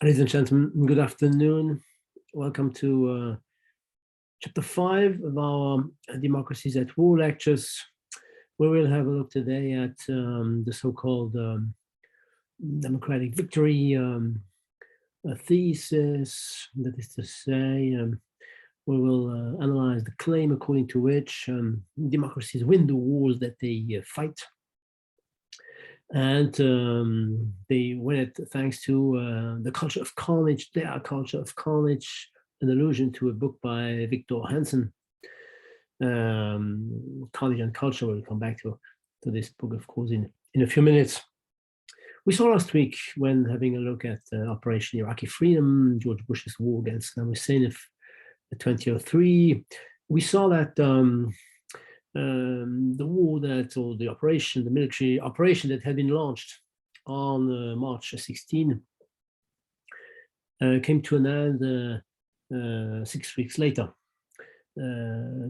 Ladies and gentlemen, good afternoon. Welcome to chapter 5 of our Democracies at War lectures, where we'll have a look today at the so-called democratic victory thesis. That is to say, we will analyze the claim according to which democracies win the wars that they fight. And they win it thanks to the culture of carnage, their culture of carnage, an allusion to a book by Victor Hanson, Carnage and Culture. We'll come back to this book, of course, in a few minutes. We saw last week, when having a look at Operation Iraqi Freedom, George Bush's war against Saddam Hussein of 2003, we saw that the war that, or the operation, the military operation that had been launched on March 16, came to an end 6 weeks later.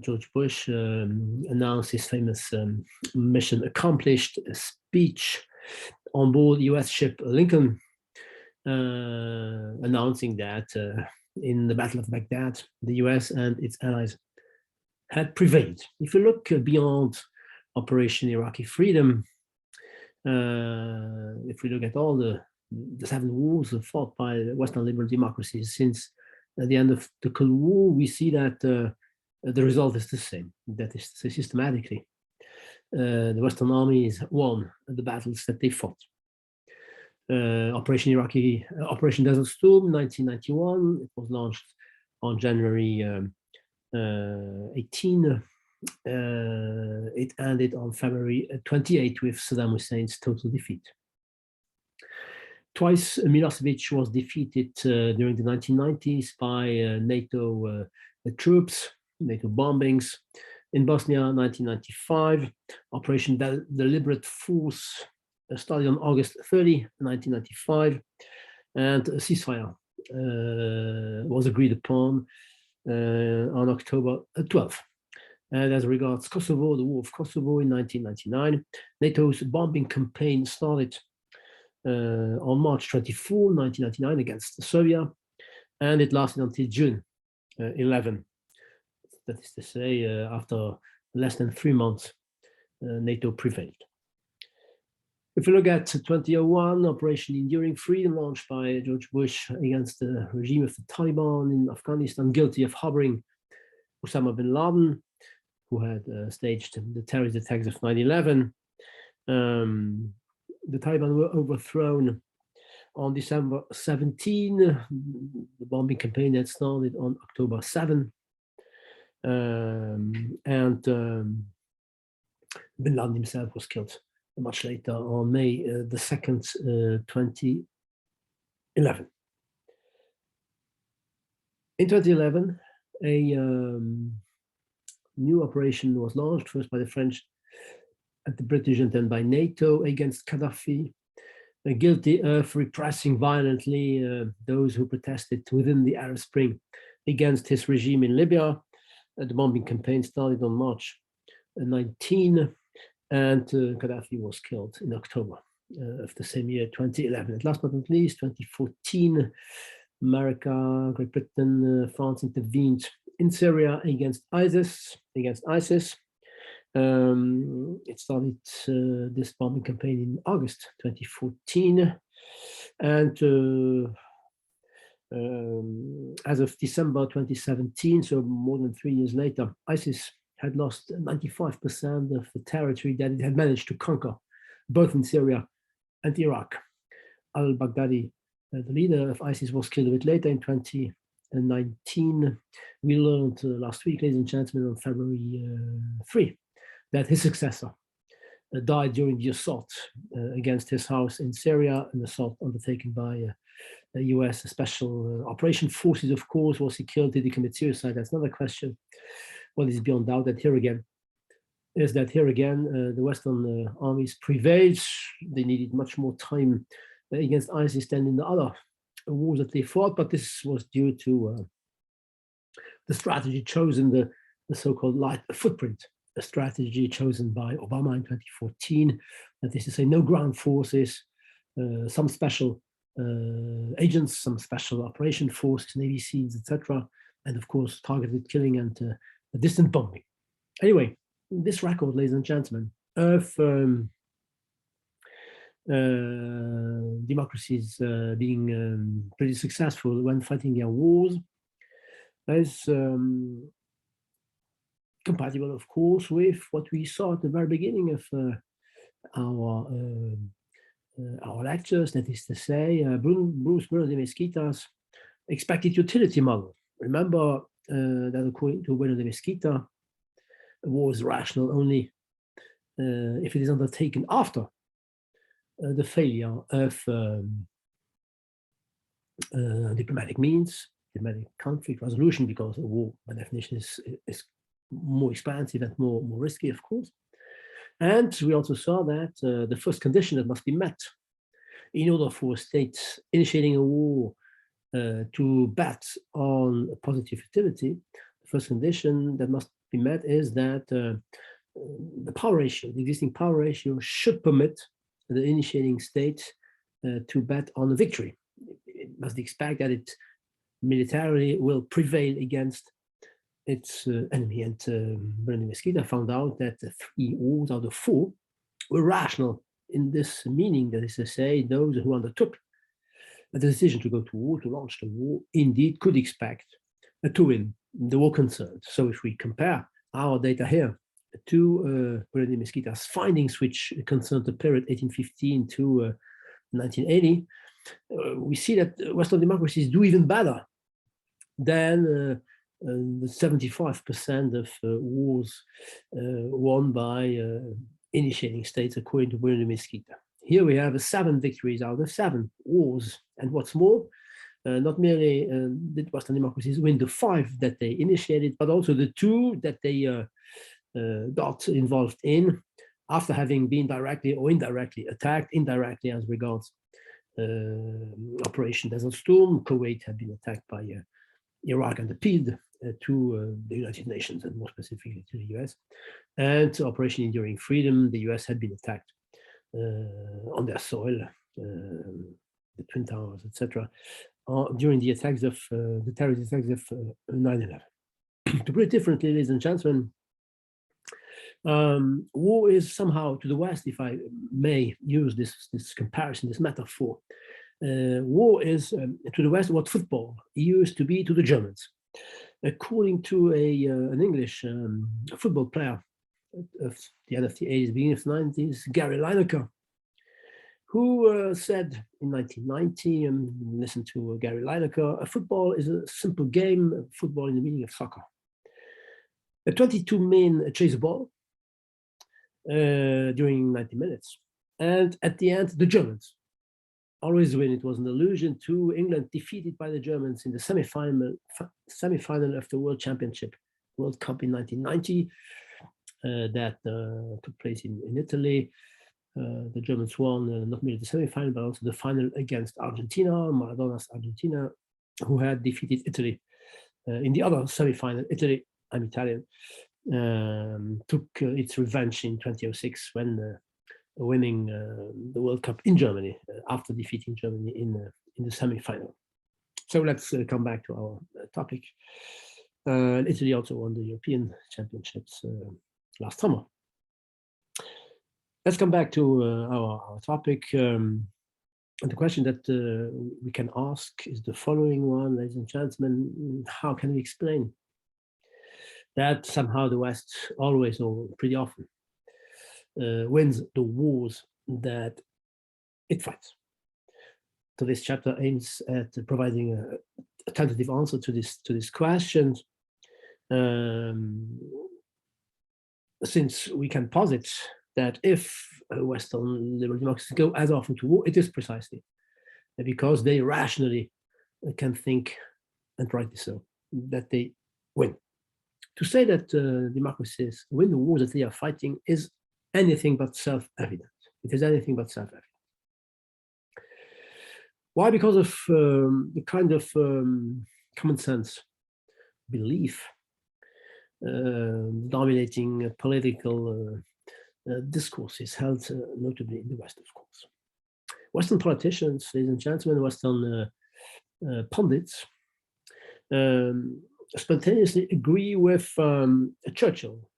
George Bush announced his famous mission accomplished speech on board the US ship Lincoln, announcing that in the Battle of Baghdad, the US and its allies had prevailed. If you look beyond Operation Iraqi Freedom, if we look at all the 7 wars fought by Western liberal democracies since the end of the Cold War, we see that the result is the same. That is to say, systematically, the Western armies won the battles that they fought. Operation Desert Storm, 1991, it was launched on January 18. It ended on February 28 with Saddam Hussein's total defeat. Twice Milosevic was defeated during the 1990s by NATO troops, NATO bombings. In Bosnia, 1995, Operation Deliberate Force started on August 30, 1995, and a ceasefire was agreed upon on October 12th. And as regards Kosovo, the War of Kosovo in 1999, NATO's bombing campaign started on March 24, 1999 against Serbia, and it lasted until June 11. That is to say, after less than 3 months, NATO prevailed. If we look at 2001, Operation Enduring Freedom, launched by George Bush against the regime of the Taliban in Afghanistan, guilty of harboring Osama bin Laden, who had staged the terrorist attacks of 9/11. The Taliban were overthrown on December 17. The bombing campaign had started on October 7. And bin Laden himself was killed much later on May the 2nd, 2011. In 2011, a new operation was launched, first by the French and the British and then by NATO, against Gaddafi, guilty of repressing violently those who protested within the Arab Spring against his regime in Libya. The bombing campaign started on March 19, and Gaddafi was killed in October of the same year, 2011. And last but not least, 2014, America, Great Britain, France intervened in Syria against ISIS. It started this bombing campaign in August 2014, and as of December 2017, so more than 3 years later, ISIS had lost 95% of the territory that it had managed to conquer, both in Syria and Iraq. Al-Baghdadi, the leader of ISIS, was killed a bit later in 2019. We learned last week, ladies and gentlemen, on February 3, that his successor died during the assault against his house in Syria, an assault undertaken by the US Special Operation Forces, of course. Was he killed? Did he commit suicide? That's another question. What is beyond doubt that here again, the Western armies prevailed. They needed much more time against ISIS than in the other wars that they fought, but this was due to the strategy chosen, the so-called light footprint, a strategy chosen by Obama in 2014, that is to say, no ground forces, some special agents, some special operation forces, Navy SEALs, etc., and of course targeted killing and distant bombing. Anyway, this record, ladies and gentlemen, of democracies being pretty successful when fighting their wars is compatible, of course, with what we saw at the very beginning of our lectures, that is to say, Bruce Bruno de Mesquita's expected utility model. Remember that according to Bruno de Mesquita, a war is rational only if it is undertaken after the failure of diplomatic means, diplomatic conflict resolution, because a war, by definition, is more expensive and more risky, of course. And we also saw that the first condition that must be met in order for a state initiating a war to bet on a positive utility, the first condition that must be met is that the power ratio, the existing power ratio, should permit the initiating state to bet on a victory. It must expect that it militarily will prevail against its enemy. And Bruno Mesquita found out that 3 wars out of 4 were rational in this meaning, that is to say, those who undertook the decision to go to war, to launch the war, indeed could expect to win the war concerned. So if we compare our data here to Bruno Mesquita's findings, which concerned the period 1815 to 1980, we see that Western democracies do even better than the 75% of wars won by initiating states, according to Bruno Mesquita. Here we have 7 victories out of 7 wars. And what's more, not merely did Western democracies win the 5 that they initiated, but also the 2 that they got involved in after having been directly or indirectly attacked, indirectly as regards Operation Desert Storm. Kuwait had been attacked by Iraq and appealed to the United Nations, and more specifically to the US. And Operation Enduring Freedom, the US had been attacked on their soil, the Twin Towers, etc., during the attacks of the terrorist attacks of 9/11. To put it differently, ladies and gentlemen, war is somehow to the West, if I may use this comparison, this metaphor. War is to the West what football used to be to the Germans. According to an English football player of the end of the 80s, beginning of the 90s, Gary Lineker, who said in 1990, listen to Gary Lineker, football is a simple game, football in the meaning of soccer. 22 men chase a ball during 90 minutes. And at the end, the Germans always win. It was an allusion to England defeated by the Germans in the semi-final of the World Championship, World Cup in 1990, that took place in Italy. The Germans won not merely the semi-final, but also the final against Argentina, Maradona's Argentina, who had defeated Italy in the other semi-final. Italy, I'm Italian, took its revenge in 2006 when winning the World Cup in Germany after defeating Germany in the semi-final. So let's come back to our topic. Italy also won the European Championships last summer. Let's come back to our topic. And the question that we can ask is the following one, ladies and gentlemen: how can we explain that somehow the West always, or pretty often, wins the wars that it fights? So this chapter aims at providing a tentative answer to this question. Since we can posit that if Western liberal democracies go as often to war, it is precisely because they rationally can think, and rightly so, that they win. To say that democracies win the wars that they are fighting is anything but self-evident. It is anything but self-evident. Why? Because of the kind of common sense belief dominating political discourses held notably in the West, of course. Western politicians, ladies and gentlemen, Western pundits, spontaneously agree with Churchill.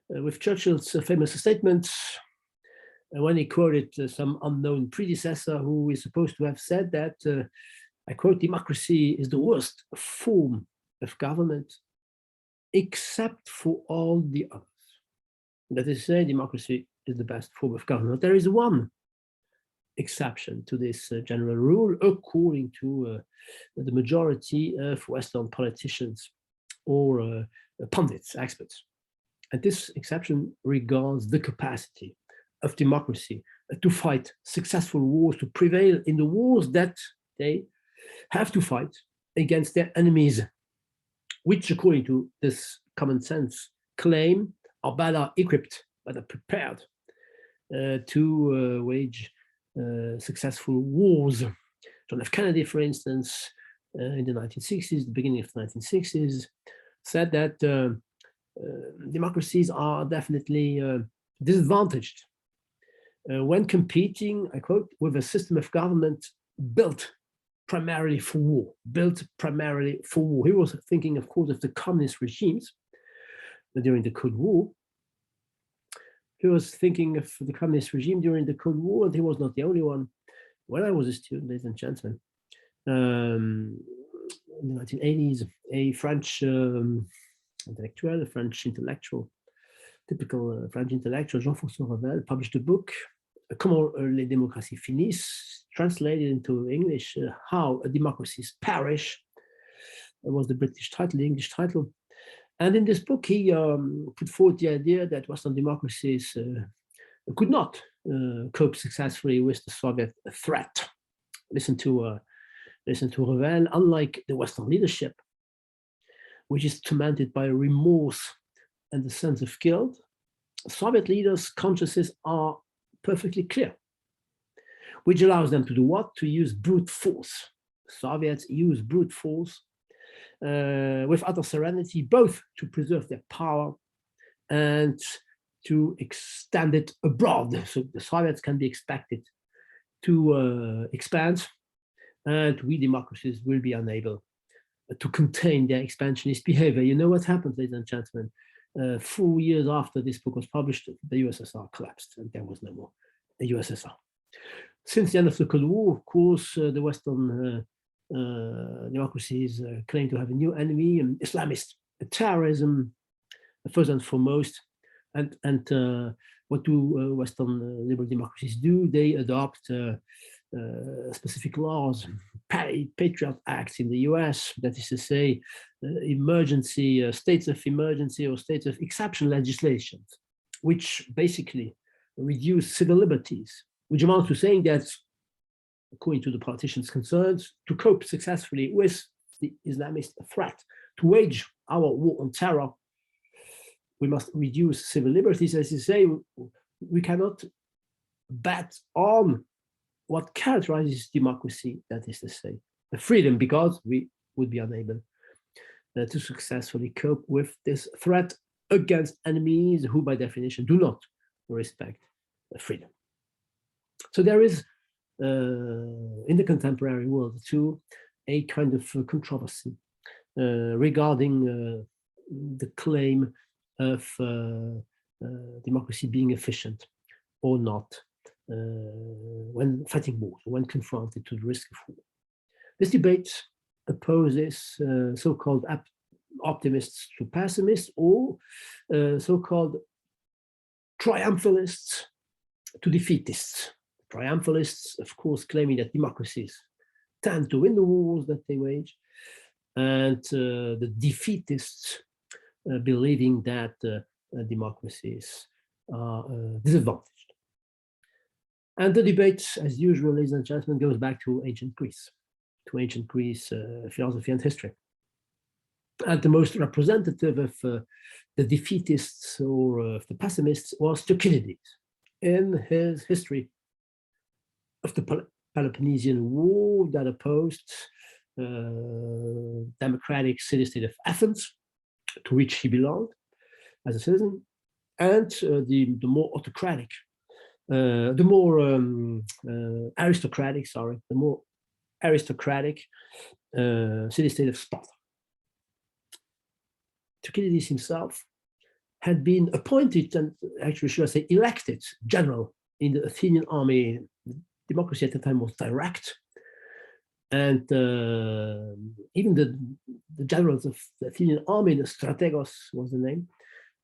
With Churchill's famous statement, when he quoted some unknown predecessor who is supposed to have said that, I quote, "Democracy is the worst form of government except for all the others." That is to say, democracy is the best form of government. There is one exception to this general rule, according to the majority of Western politicians or pundits, experts. And this exception regards the capacity of democracy to fight successful wars, to prevail in the wars that they have to fight against their enemies, which, according to this common sense claim, are better equipped, better prepared to wage successful wars. John F. Kennedy, for instance, in the 1960s, the beginning of the 1960s, said that democracies are definitely disadvantaged when competing, I quote, with a system of government built primarily for war, He was thinking, of course, of the communist regimes during the Cold War. He was thinking of the communist regime during the Cold War, and he was not the only one. When I was a student, ladies and gentlemen, in the 1980s, a French intellectual, typical French intellectual, Jean-François Revel, published a book, Comment les démocraties finissent, translated into English, How Democracies Perish. That was the British title, the English title. And in this book, he put forward the idea that Western democracies could not cope successfully with the Soviet threat. Listen to Revel. Unlike the Western leadership, which is tormented by remorse and the sense of guilt, Soviet leaders' consciences are perfectly clear, which allows them to do what? To use brute force. Soviets use brute force with utter serenity, both to preserve their power and to extend it abroad. So the Soviets can be expected to expand, and we democracies will be unable to contain their expansionist behavior. You know what happened, ladies and gentlemen? 4 years after this book was published, the USSR collapsed, and there was no more the USSR. Since the end of the Cold War, of course, the Western democracies claim to have a new enemy, Islamist terrorism, first and foremost. And what do Western liberal democracies do? They adopt specific laws, Patriot Acts in the US, that is to say, emergency, states of emergency or states of exception legislation, which basically reduce civil liberties, which amounts to saying that, according to the politicians concerned, to cope successfully with the Islamist threat, to wage our war on terror, we must reduce civil liberties. As you say, we cannot bet on what characterizes democracy, that is to say, the freedom, because we would be unable to successfully cope with this threat against enemies who, by definition, do not respect freedom. So there is, in the contemporary world, too, a kind of controversy regarding the claim of democracy being efficient or not when fighting wars, when confronted to the risk of war. This debate opposes so-called optimists to pessimists, or so-called triumphalists to defeatists. Triumphalists, of course, claiming that democracies tend to win the wars that they wage, and the defeatists believing that democracies are disadvantaged. And the debate, as usual, ladies and gentlemen, goes back to ancient Greece, philosophy and history. And the most representative of the defeatists or of the pessimists was Thucydides in his history of the Peloponnesian War that opposed democratic city-state of Athens, to which he belonged as a citizen, and the more autocratic the more aristocratic, city-state of Sparta. Thucydides himself had been appointed, and actually should I say elected, general in the Athenian army. Democracy at the time was direct, and even the generals of the Athenian army, the strategos was the name,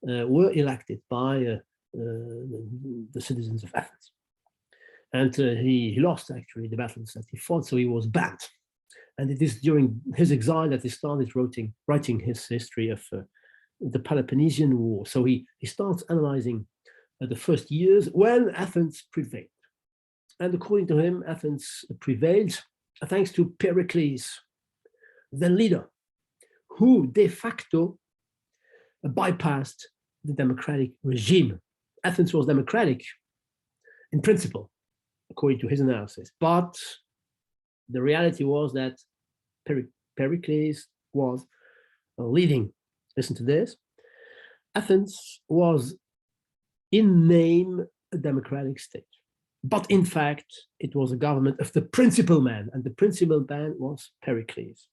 were elected by the citizens of Athens. And he lost actually the battles that he fought, so he was banned. And it is during his exile that he started writing his history of the Peloponnesian War. So he starts analyzing the first years when Athens prevailed. And according to him, Athens prevailed thanks to Pericles, the leader, who de facto bypassed the democratic regime. Athens was democratic in principle, according to his analysis, but the reality was that Pericles was leading. Listen to this. Athens was in name a democratic state, but in fact, it was a government of the principal man, and the principal man was Pericles.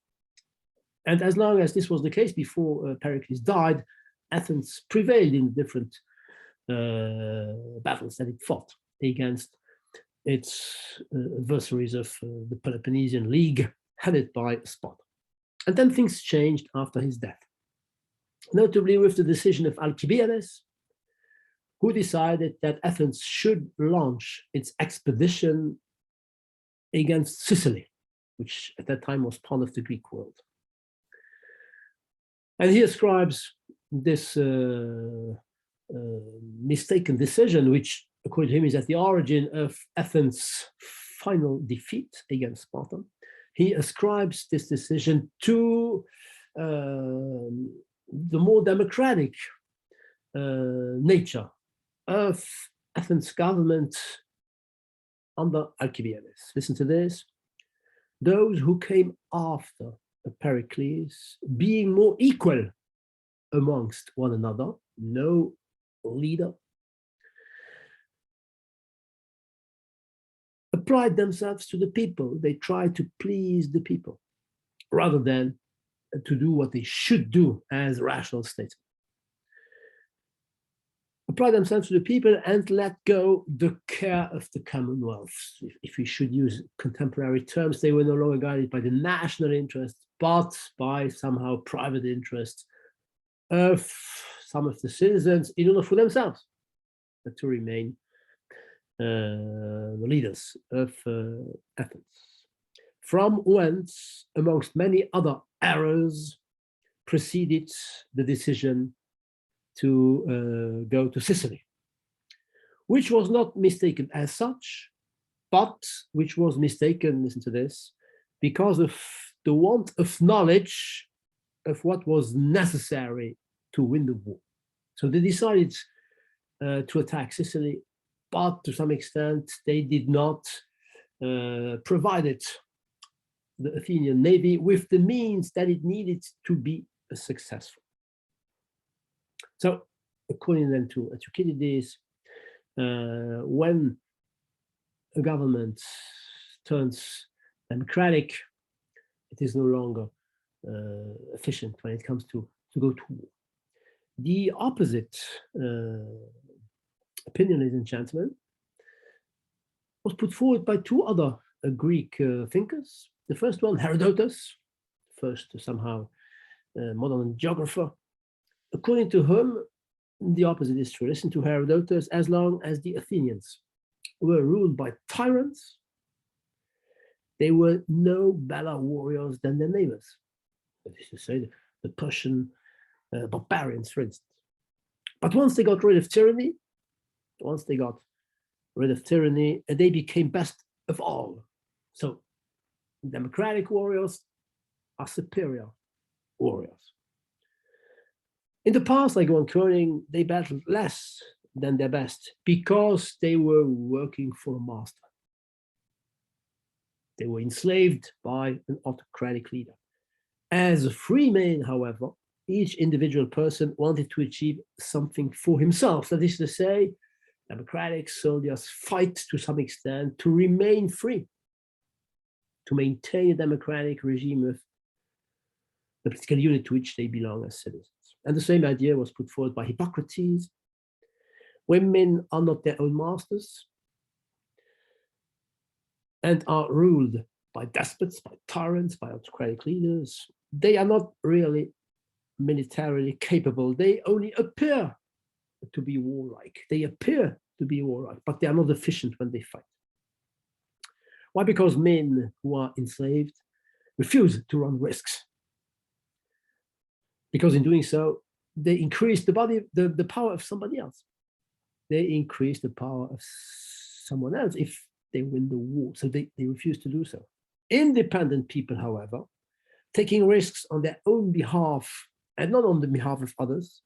And as long as this was the case before Pericles died, Athens prevailed in different battles that it fought against its adversaries of the Peloponnesian League, headed by Sparta. And then things changed after his death, notably with the decision of Alcibiades, who decided that Athens should launch its expedition against Sicily, which at that time was part of the Greek world. And he ascribes this mistaken decision, which according to him is at the origin of Athens' final defeat against Sparta. He ascribes this decision to the more democratic nature of Athens' government under Alcibiades. Listen to this. Those who came after Pericles, being more equal amongst one another, no leader, applied themselves to the people. They tried to please the people rather than to do what they should do as rational statesmen. Apply themselves to the people and let go the care of the Commonwealth. If we should use contemporary terms, they were no longer guided by the national interest, but by somehow private interest of some of the citizens in order for themselves to remain the leaders of Athens. From whence, amongst many other errors, proceeded the decision to go to Sicily, which was not mistaken as such, but which was mistaken, listen to this, because of the want of knowledge of what was necessary to win the war. So they decided to attack Sicily, but to some extent they did not provide the Athenian navy with the means that it needed to be successful. So, according then to Thucydides, when a government turns democratic, it is no longer efficient when it comes to go to war. The opposite opinion, ladies and gentlemen, was put forward by two other Greek thinkers. The first one, Herodotus, first somehow modern geographer. According to whom, the opposite is true. Listen to Herodotus. As long as the Athenians were ruled by tyrants, they were no better warriors than their neighbors. That is to say, the Persian barbarians, for instance. But once they got rid of tyranny, they became best of all. So democratic warriors are superior warriors. In the past, like one quoting, they battled less than their best because they were working for a master. They were enslaved by an autocratic leader. As a free man, however, each individual person wanted to achieve something for himself. That is to say, democratic soldiers fight to some extent to remain free, to maintain a democratic regime of the political unit to which they belong as citizens. And the same idea was put forward by Hippocrates. Women are not their own masters and are ruled by despots, by tyrants, by autocratic leaders. They are not really militarily capable. They only appear to be warlike. They appear to be warlike, but they are not efficient when they fight. Why? Because men who are enslaved refuse to run risks. Because in doing so, they increase the power of somebody else. They increase the power of someone else if they win the war. So they refuse to do so. Independent people, however, taking risks on their own behalf and not on the behalf of others,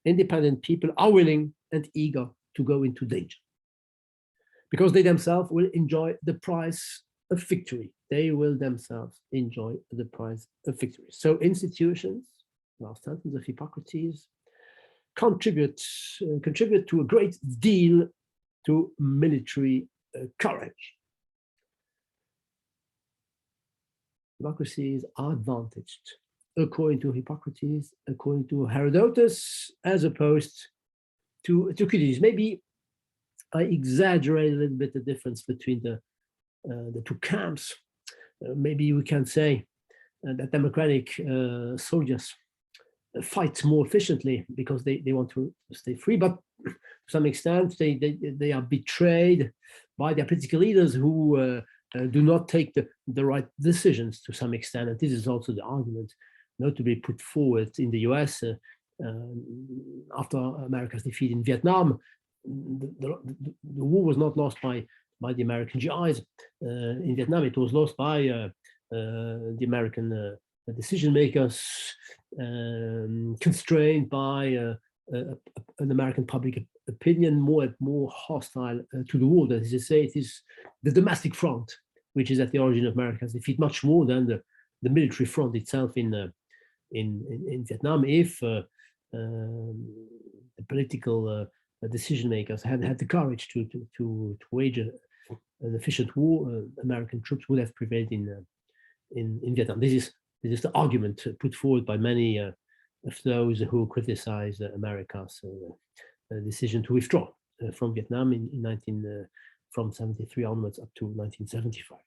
independent people are willing and eager to go into danger because they themselves will enjoy the prize of victory. They will themselves enjoy the prize of victory. So institutions, last sentence of Hippocrates, contribute to a great deal to military courage. Democracies are advantaged, according to Hippocrates, according to Herodotus, as opposed to Thucydides. Maybe I exaggerate a little bit the difference between the two camps. Maybe we can say that democratic soldiers fight more efficiently because they want to stay free, but to some extent they are betrayed by their political leaders who do not take the right decisions to some extent. And this is also the argument notably put forward in the US after America's defeat in Vietnam. The war was not lost by the American GIs in Vietnam. It was lost by the American decision makers, constrained by an American public opinion more and more hostile to the war. That is to say, it is the domestic front which is at the origin of America's defeat, much more than the military front itself in Vietnam. If the political decision makers had the courage to wage an efficient war, American troops would have prevailed in Vietnam. This is the argument put forward by many of those who criticize America's decision to withdraw from Vietnam from 73 onwards up to 1975.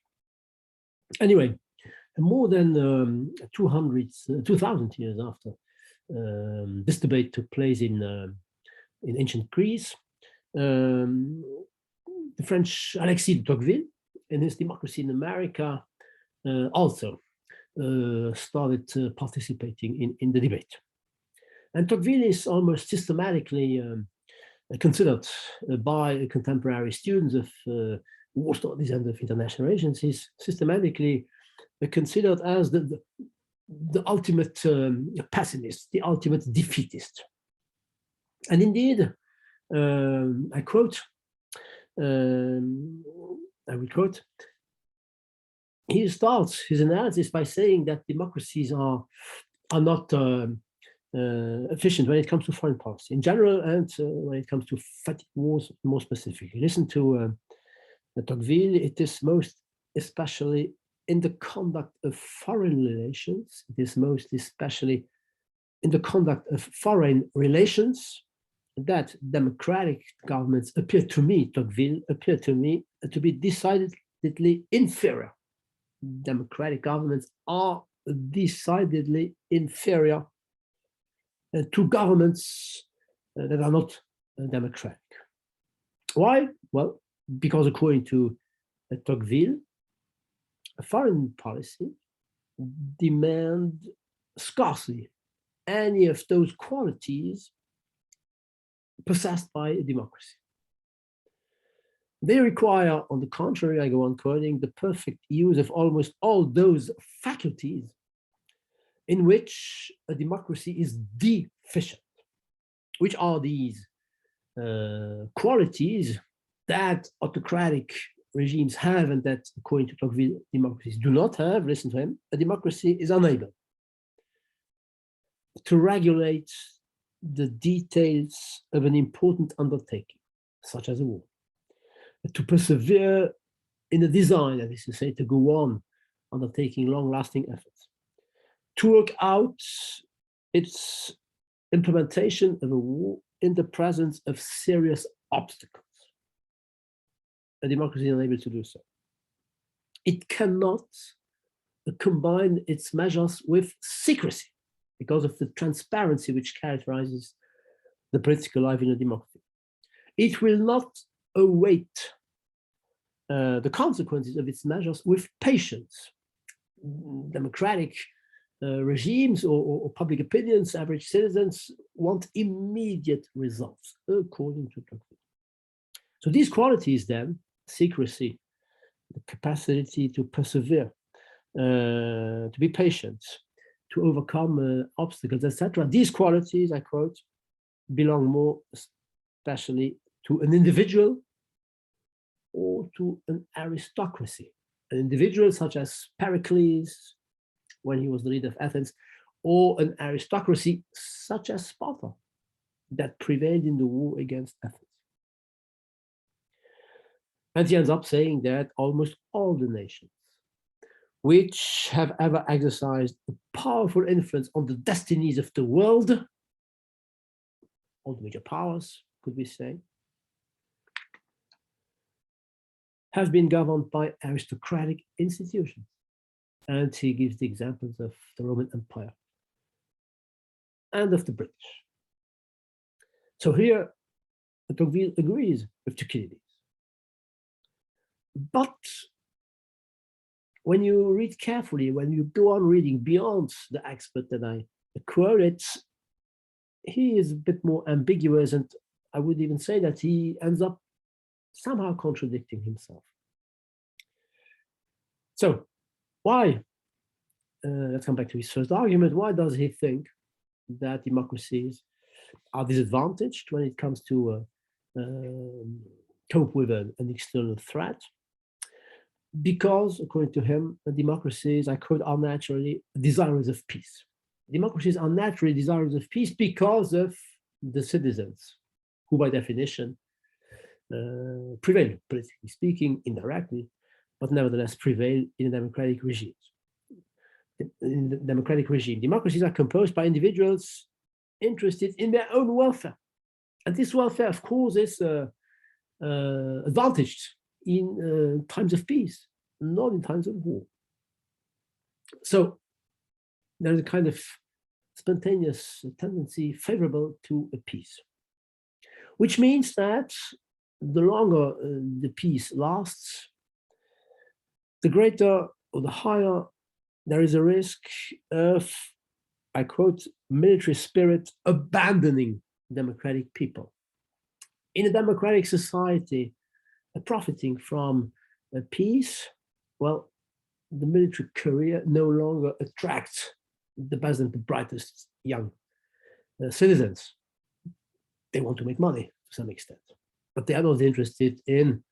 Anyway, more than 2,000 years after this debate took place in ancient Greece, the French Alexis de Tocqueville, in his Democracy in America, also started participating in the debate. And Tocqueville is almost systematically considered by contemporary students of war studies and of international agencies, systematically considered as the ultimate pessimist, the ultimate defeatist. And indeed, I quote, he starts his analysis by saying that democracies are not efficient when it comes to foreign policy in general, and when it comes to fighting wars more specifically. Listen to Tocqueville. It is most especially in the conduct of foreign relations. It is most especially in the conduct of foreign relations that democratic governments appear to me, Tocqueville, appear to me to be decidedly inferior. Democratic governments are decidedly inferior to governments that are not democratic. Why? Well, because according to Tocqueville, foreign policy demands scarcely any of those qualities possessed by a democracy. They require, on the contrary, I go on quoting, the perfect use of almost all those faculties in which a democracy is deficient. Which are these qualities that autocratic regimes have and that, according to Tocqueville, democracies do not have? Listen to him. A democracy is unable to regulate the details of an important undertaking. such as a war. To persevere in a design, that is to say, to go on undertaking long-lasting efforts. To work out its implementation of a war in the presence of serious obstacles. A democracy is unable to do so. It cannot combine its measures with secrecy because of the transparency which characterizes the political life in a democracy. It will not await the consequences of its measures with patience. Democratic regimes or public opinions, average citizens want immediate results, according to Churchill. So these qualities then, secrecy, the capacity to persevere, to be patient, to overcome obstacles, etc. These qualities, I quote, belong more especially to an individual or to an aristocracy. An individual such as Pericles, when he was the leader of Athens, or an aristocracy such as Sparta, that prevailed in the war against Athens. And he ends up saying that almost all the nations which have ever exercised a powerful influence on the destinies of the world, all the major powers, could we say, have been governed by aristocratic institutions. And he gives the examples of the Roman Empire and of the British. So here, Tocqueville agrees with Thucydides. But when you read carefully, when you go on reading beyond the expert that I quoted, he is a bit more ambiguous, and I would even say that he ends up somehow contradicting himself. So why, let's come back to his first argument, why does he think that democracies are disadvantaged when it comes to cope with an external threat? Because, according to him, the democracies, I quote, are naturally desirous of peace. Democracies are naturally desirous of peace because of the citizens, who by definition prevail, politically speaking, indirectly, but nevertheless prevail in a democratic regime. In the democratic regime, democracies are composed by individuals interested in their own welfare. And this welfare, of course, is advantaged in times of peace, not in times of war. So there's a kind of spontaneous tendency favorable to a peace, which means that the longer the peace lasts, the greater or the higher there is a risk of, I quote, military spirit abandoning democratic people. In a democratic society, profiting from peace, well, the military career no longer attracts the best and the brightest young citizens. They want to make money to some extent, but they are not interested in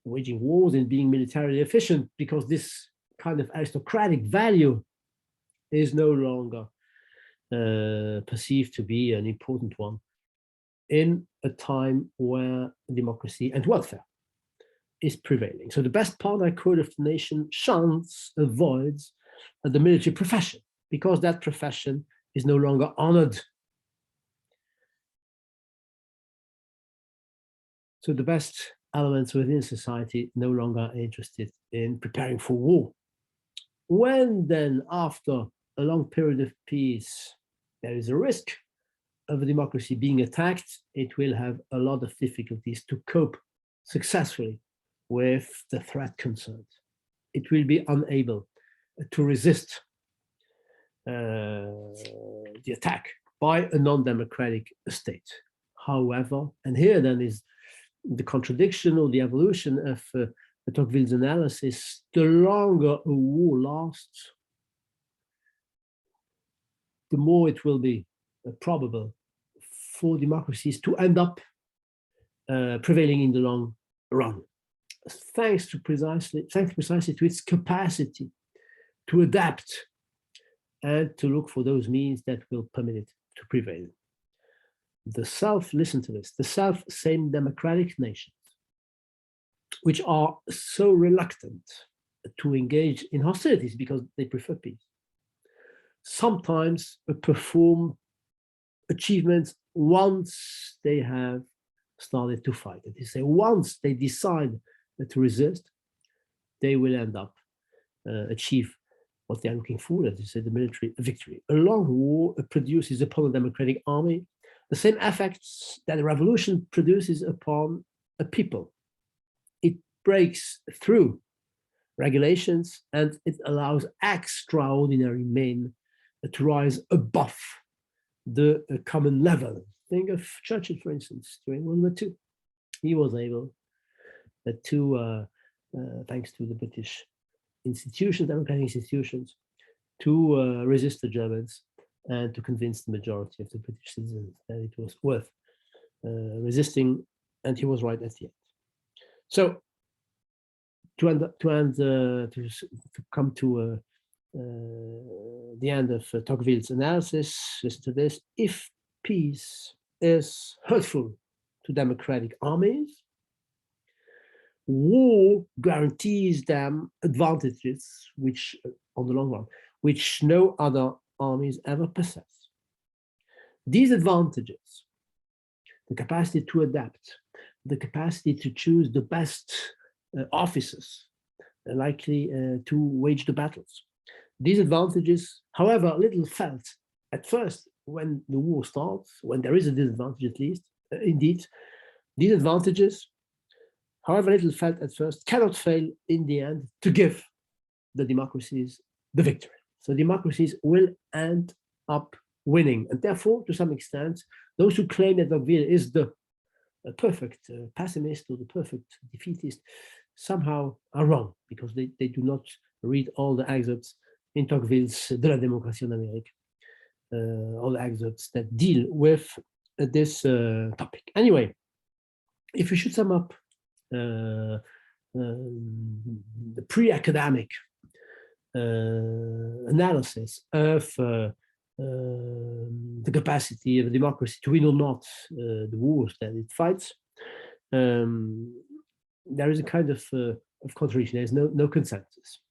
waging wars and being militarily efficient, because this kind of aristocratic value is no longer perceived to be an important one in a time where democracy and welfare is prevailing. So the best part, I quote, of the nation shuns, avoids the military profession, because that profession is no longer honored. So the best elements within society no longer are interested in preparing for war. When then, after a long period of peace, there is a risk of a democracy being attacked, it will have a lot of difficulties to cope successfully with the threat concerned. It will be unable to resist the attack by a non-democratic state. However, and here then is the contradiction or the evolution of Tocqueville's analysis, the longer a war lasts, the more it will be probable for democracies to end up prevailing in the long run, thanks precisely to its capacity to adapt and to look for those means that will permit it to prevail. listen to this, the self-same democratic nations, which are so reluctant to engage in hostilities because they prefer peace, sometimes perform achievements once they have started to fight. They say once they decide to resist, they will end up achieve what they are looking for, that is the military victory. A long war produces upon a democratic army the same effects that a revolution produces upon a people. It breaks through regulations and it allows extraordinary men to rise above the common level. Think of Churchill, for instance, during World War II. He was able to, thanks to the British institutions, democratic institutions, to resist the Germans and to convince the majority of the British citizens that it was worth resisting, and he was right at the end. So, to come to the end of Tocqueville's analysis, listen to this: if peace is hurtful to democratic armies, war guarantees them advantages which, on the long run, which no other armies ever possess. These advantages, the capacity to adapt, the capacity to choose the best officers likely to wage the battles. These advantages, however little felt at first when the war starts, when there is a disadvantage at least, indeed, these advantages, however little felt at first, cannot fail in the end to give the democracies the victory. So democracies will end up winning. And therefore, to some extent, those who claim that Tocqueville is the perfect pessimist or the perfect defeatist somehow are wrong, because they do not read all the excerpts in Tocqueville's De la démocratie en Amérique, all the excerpts that deal with this topic. Anyway, if we should sum up the pre-academic analysis of the capacity of a democracy to win or not the wars that it fights, there is a kind of contradiction. There is no consensus.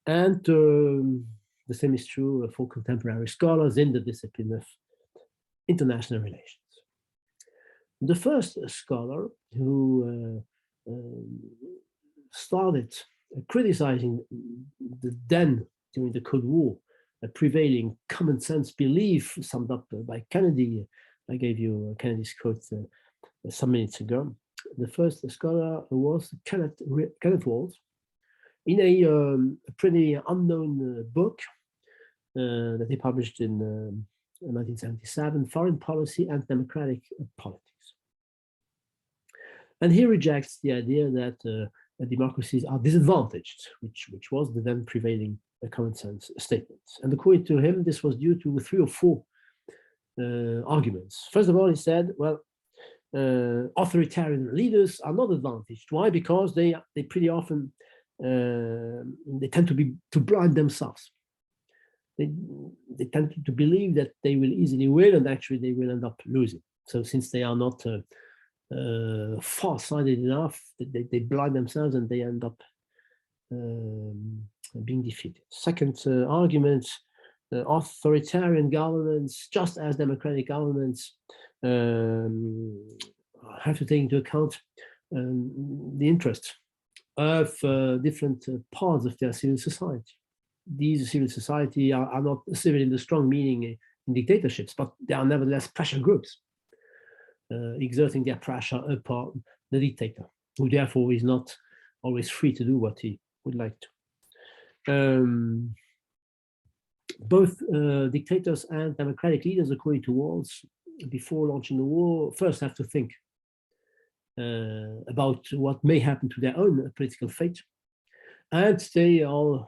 And the same is true for contemporary scholars in the discipline of international relations. The first scholar who started criticizing the then, during the Cold War, prevailing common sense belief summed up by Kennedy. I gave you Kennedy's quote some minutes ago. The first scholar was Cantwell, in a pretty unknown book that he published in 1977, Foreign Policy and Democratic Politics. And he rejects the idea that democracies are disadvantaged, which was the then prevailing common sense statement. And according to him, this was due to 3 or 4 arguments. First of all, he said, well, authoritarian leaders are not advantaged. Why? Because they pretty often they tend to blind themselves. They tend to believe that they will easily win, and actually they will end up losing. So since they are not far-sighted enough, they blind themselves and they end up being defeated. Second argument, authoritarian governments, just as democratic governments, have to take into account the interest of different parts of their civil society. These civil society are not civil in the strong meaning in dictatorships, but they are nevertheless pressure groups, exerting their pressure upon the dictator, who therefore is not always free to do what he would like to. Both dictators and democratic leaders, according to Walls, before launching the war, first have to think about what may happen to their own political fate. And they all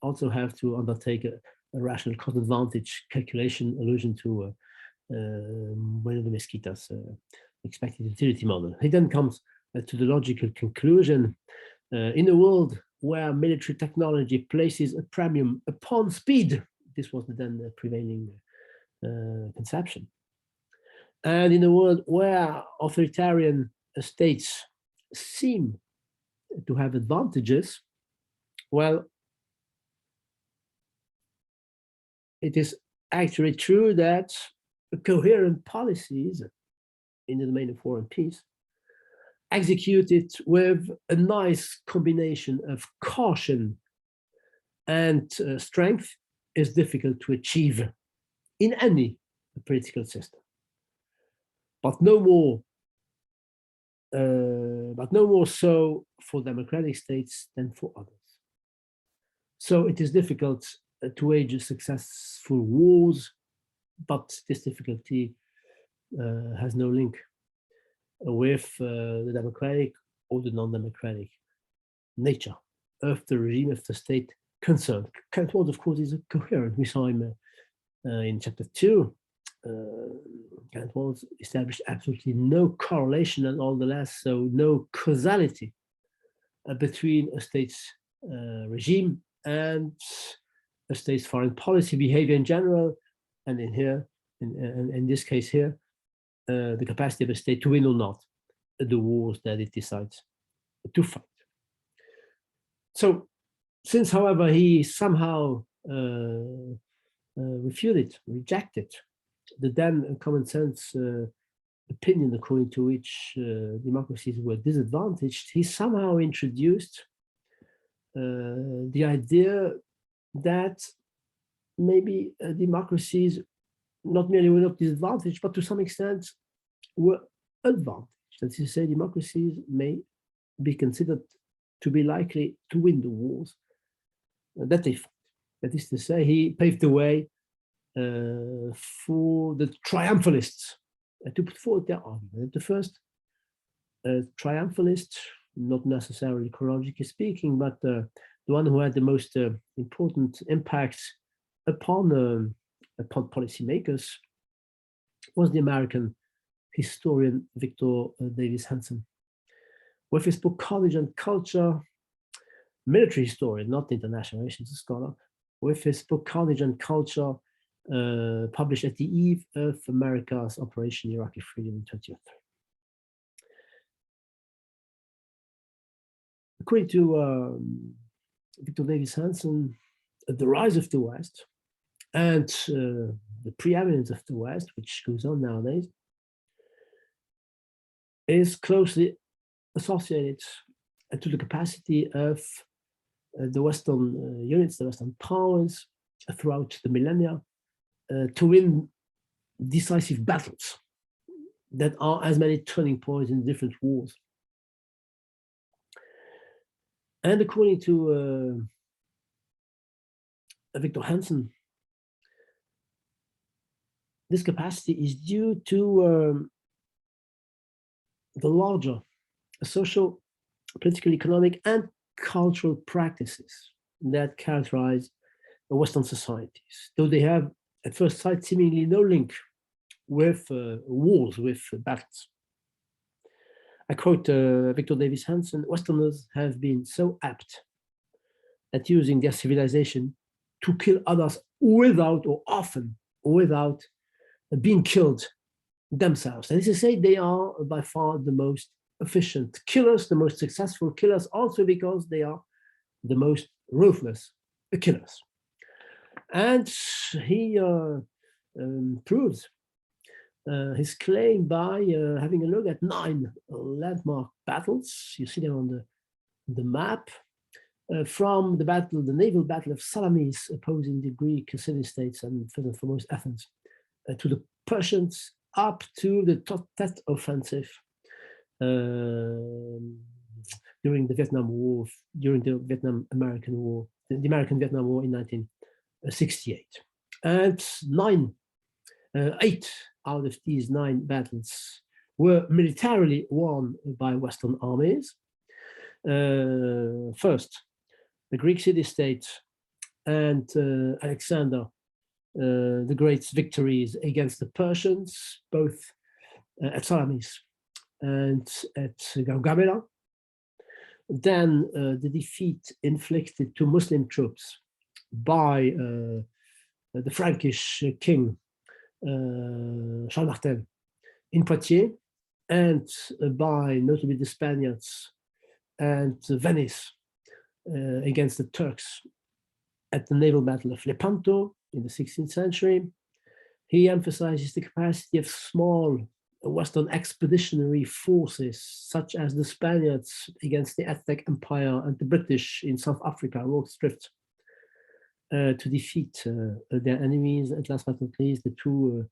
also have to undertake a rational cost advantage calculation, allusion to Bueno de Mesquita's expected utility model. He then comes to the logical conclusion, in a world where military technology places a premium upon speed, this was the then prevailing conception, And in a world where authoritarian states seem to have advantages, well, it is actually true that coherent policies in the domain of war and peace, executed with a nice combination of caution and strength, is difficult to achieve in any political system. But no more so for democratic states than for others. So it is difficult to wage successful wars, but this difficulty has no link with the democratic or the non-democratic nature of the regime of the state concerned. Cantwell, of course, is coherent. We saw him in chapter 2. Cantwell established absolutely no correlation and all the less, so no causality between a state's regime and a state's foreign policy behavior in general, and in this case here, the capacity of a state to win or not the wars that it decides to fight. So, since, however, he somehow rejected the then common sense opinion according to which democracies were disadvantaged, he somehow introduced the idea that maybe democracies not merely were not disadvantaged, but to some extent were advantaged. That is to say, democracies may be considered to be likely to win the wars that they fought. That is to say, he paved the way for the triumphalists to put forward their argument. The first triumphalist, not necessarily chronologically speaking, but the one who had the most important impact upon policymakers, was the American historian Victor Davis Hanson. With his book Carnage and Culture, military historian, not international relations scholar, with his book Carnage and Culture, published at the eve of America's Operation Iraqi Freedom in 2003. According to Victor Davis Hanson, the rise of the West and the preeminence of the West, which goes on nowadays, is closely associated to the capacity of the Western units, the Western powers, throughout the millennia, to win decisive battles that are as many turning points in different wars. And according to Victor Hanson, this capacity is due to the larger social, political, economic, and cultural practices that characterize the Western societies, though they have at first sight seemingly no link with wars, with battles. I quote Victor Davis Hanson: "Westerners have been so apt at using their civilization to kill others without, or often without, being killed themselves." That is to say, they are by far the most efficient killers, the most successful killers, also because they are the most ruthless killers. And he proves his claim by having a look at 9 landmark battles. You see them on the map, from the naval battle of Salamis, opposing the Greek city-states and first and foremost Athens, to the Persians, up to the Tet offensive during the Vietnam War, during the Vietnam-American War, the American-Vietnam War in 1968. And 8 out of these 9 battles were militarily won by Western armies. First, the Greek city-state and Alexander the Great's victories against the Persians, both at Salamis and at Gaugamela. Then the defeat inflicted to Muslim troops by the Frankish king Charles Martel in Poitiers, and by notably the Spaniards and Venice against the Turks at the naval battle of Lepanto in the 16th century. He emphasizes the capacity of small Western expeditionary forces, such as the Spaniards against the Aztec Empire and the British in South Africa, Rorke's Drift, to defeat their enemies. And last but not least, the two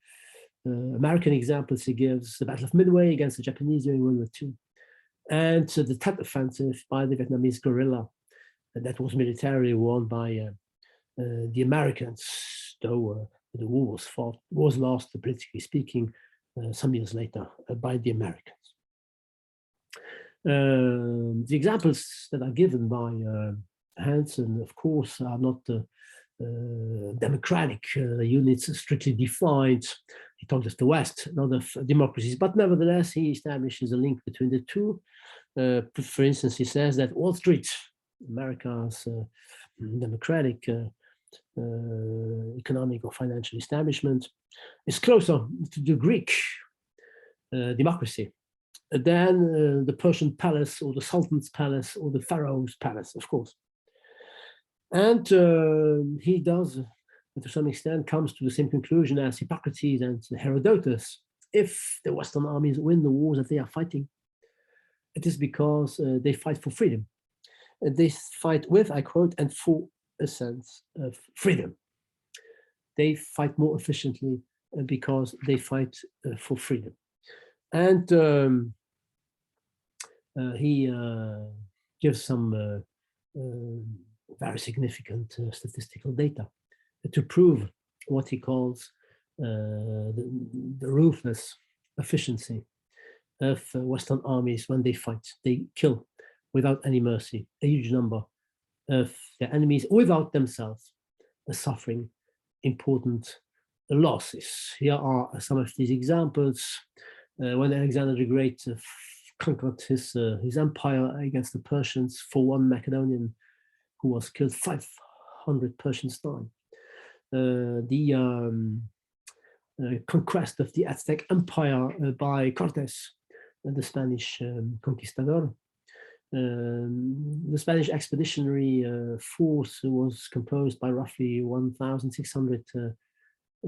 American examples he gives: the Battle of Midway against the Japanese during World War II, and the Tet Offensive by the Vietnamese guerrilla. And that was militarily won by the Americans, though the war was lost, politically speaking, some years later by the Americans. The examples that are given by Hanson, of course, are not democratic units strictly defined. He talks of the West, not of democracies, but nevertheless, he establishes a link between the two. For instance, he says that Wall Street, America's democratic economic or financial establishment, is closer to the Greek democracy than the Persian palace or the Sultan's palace or the Pharaoh's palace, of course. And he does, to some extent, comes to the same conclusion as Hippocrates and Herodotus. If the Western armies win the wars that they are fighting, it is because they fight for freedom. They fight with, I quote, and for a sense of freedom. They fight more efficiently because they fight for freedom. And he gives some very significant statistical data to prove what he calls the ruthless efficiency of Western armies when they fight. They kill without any mercy a huge number of their enemies without themselves suffering important losses. Here are some of these examples. When Alexander the Great conquered his empire against the Persians, for one Macedonian who was killed, 500 Persians died. The conquest of the Aztec Empire by Cortes, the Spanish conquistador. The Spanish expeditionary force was composed by roughly 1,600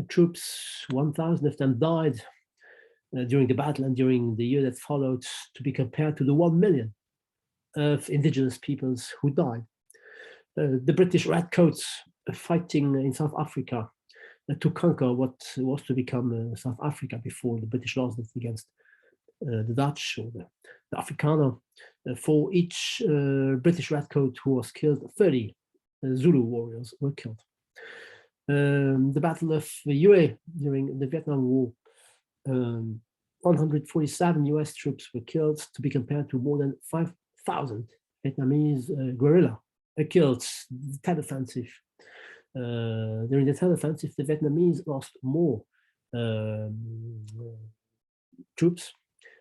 troops. 1,000 of them died during the battle and during the year that followed, to be compared to the 1 million of indigenous peoples who died. The British Redcoats fighting in South Africa to conquer what was to become South Africa before the British lost it against the Dutch or the Afrikaner. For each British Redcoat who was killed, 30 Zulu warriors were killed. The Battle of Hue during the Vietnam War, 147 US troops were killed, to be compared to more than 5,000 Vietnamese guerrilla killed. The Tet Offensive. During the Tet Offensive, the Vietnamese lost more troops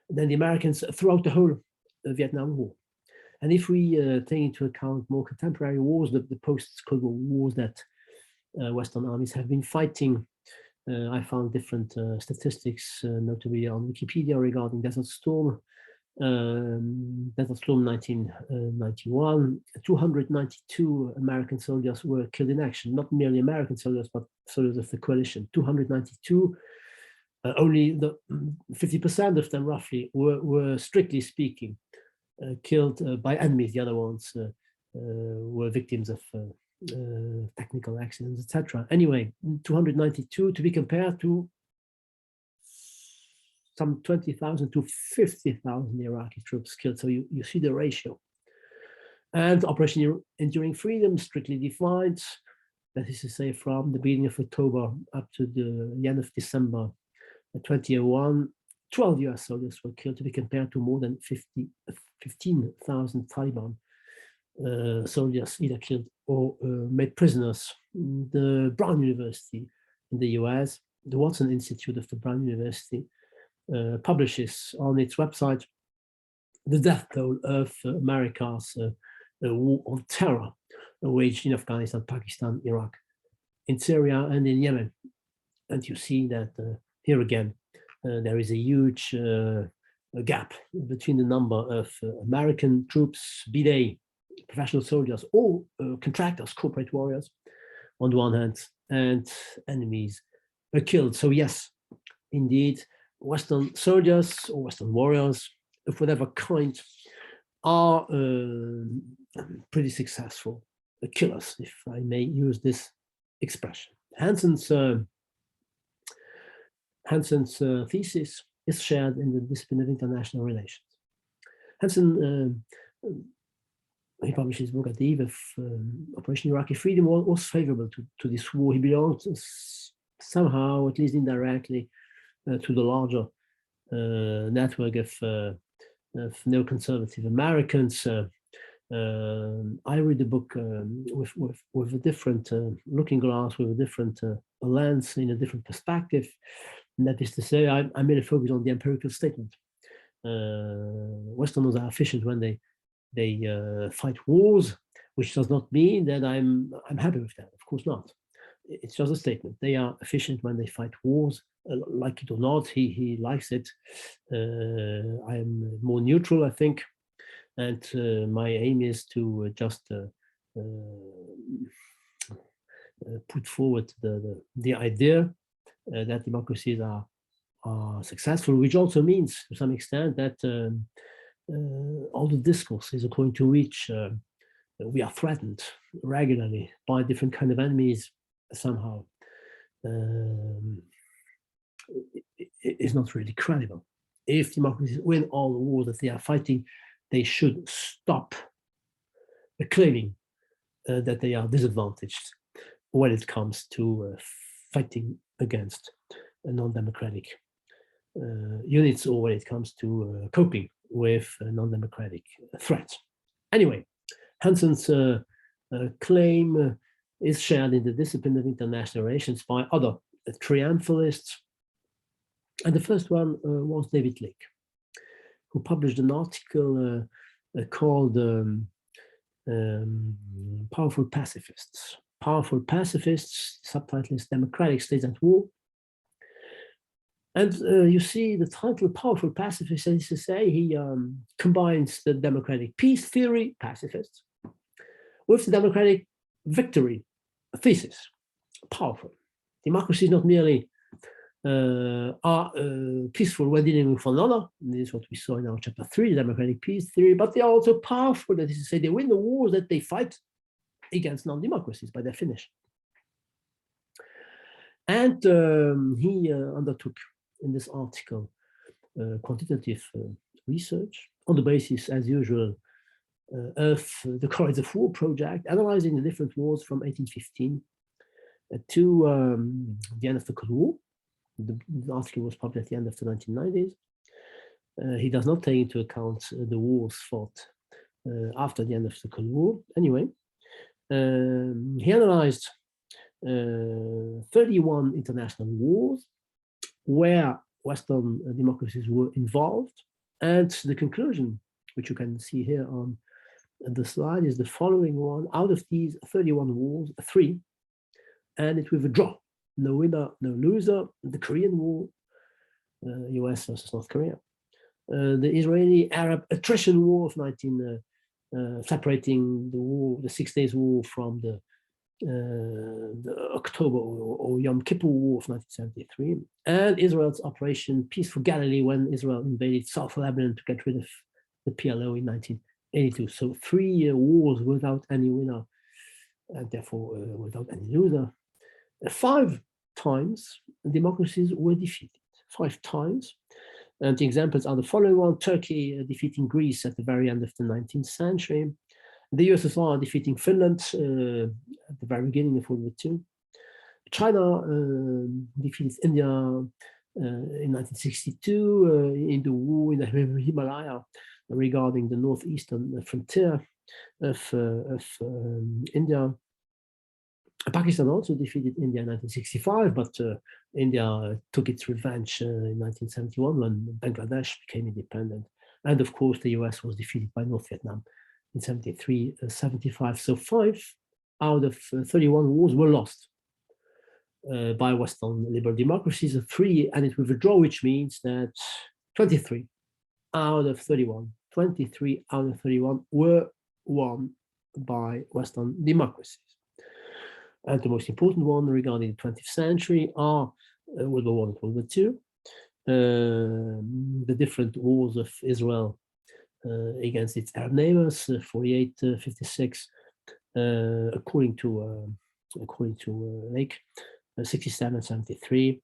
than the Americans throughout the whole Vietnam War. And if we take into account more contemporary wars, the post-Cold War wars that Western armies have been fighting, I found different statistics, notably on Wikipedia, regarding Desert Storm. Desert Storm 1991, 292 American soldiers were killed in action, not merely American soldiers, but soldiers of the coalition. 292, only the 50% of them roughly were strictly speaking killed by enemies. The other ones were victims of technical accidents, etc. Anyway, 292 to be compared to some 20,000 to 50,000 Iraqi troops killed. So you see the ratio. And Operation Enduring Freedom, strictly defined, that is to say, from the beginning of October up to the end of December 2001, 12 US soldiers were killed, to be compared to more than 15,000 Taliban soldiers either killed or made prisoners. The Brown University in the US, the Watson Institute of the Brown University, publishes on its website the death toll of America's war on terror waged in Afghanistan, Pakistan, Iraq, in Syria, and in Yemen. And you see that here again, there is a huge gap between the number of American troops, be they professional soldiers or contractors, corporate warriors, on the one hand, and enemies are killed. So yes, indeed, Western soldiers or Western warriors of whatever kind are pretty successful killers, if I may use this expression. Hanson's thesis is shared in the discipline of international relations. Hanson, he published his book at the eve of Operation Iraqi Freedom, was favorable to this war. He belonged somehow, at least indirectly, to the larger network of neoconservative Americans. I read the book with a different looking glass, with a different lens, in a different perspective. And that is to say, I made a focus on the empirical statement. Westerners are efficient when they fight wars, which does not mean that I'm happy with that. Of course not. It's just a statement. They are efficient when they fight wars, like it or not. He likes it. I am more neutral, I think, and my aim is to just put forward the idea that democracies are successful, which also means, to some extent, that all the discourse is according to which we are threatened regularly by different kind of enemies somehow is not really credible. If democracies win all the wars that they are fighting, they should stop claiming that they are disadvantaged when it comes to fighting against non-democratic units, or when it comes to coping with non-democratic threats. Anyway, Hanson's claim is shared in the discipline of international relations by other triumphalists. And the first one was David Leake, who published an article called Powerful Pacifists. Powerful Pacifists, subtitle is Democratic States at War. And you see the title Powerful Pacifists, that is to say, he combines the democratic peace theory, pacifists, with the democratic victory thesis, powerful. Democracies not merely are peaceful when dealing with one another, and this is what we saw in our chapter 3, the democratic peace theory, but they are also powerful, that is to say, they win the wars that they fight against non-democracies by definition. And he undertook in this article quantitative research on the basis, as usual, of the Corridors of War project, analyzing the different wars from 1815 to the end of the Cold War. The article was published at the end of the 1990s. He does not take into account the wars fought after the end of the Cold War. Anyway, he analyzed 31 international wars where Western democracies were involved. And the conclusion, which you can see here on the slide, is the following one. Out of these 31 wars, 3 ended with a draw. No winner, no loser. The Korean War, US versus North Korea. The Israeli-Arab attrition war of separating the war, the 6 Days War, from the October or Yom Kippur War of 1973, and Israel's Operation Peace for Galilee, when Israel invaded South Lebanon to get rid of the PLO in 1982. So 3 wars without any winner, and therefore without any loser. 5 times democracies were defeated, 5 times. And the examples are the following one: Turkey defeating Greece at the very end of the 19th century, the USSR defeating Finland at the very beginning of World War II, China defeated India in 1962 in the war in the Himalaya regarding the northeastern frontier of India. Pakistan also defeated India in 1965, but India took its revenge in 1971 when Bangladesh became independent. And of course, the US was defeated by North Vietnam in 73, 75. So 5 out of 31 wars were lost. by Western liberal democracies, 3, and it will withdraw, which means that 23 out of 31 were won by Western democracies. And the most important one regarding the 20th century are World War I and World War II, the different wars of Israel against its Arab neighbors, 48, 56, according to Leake, 67, 73,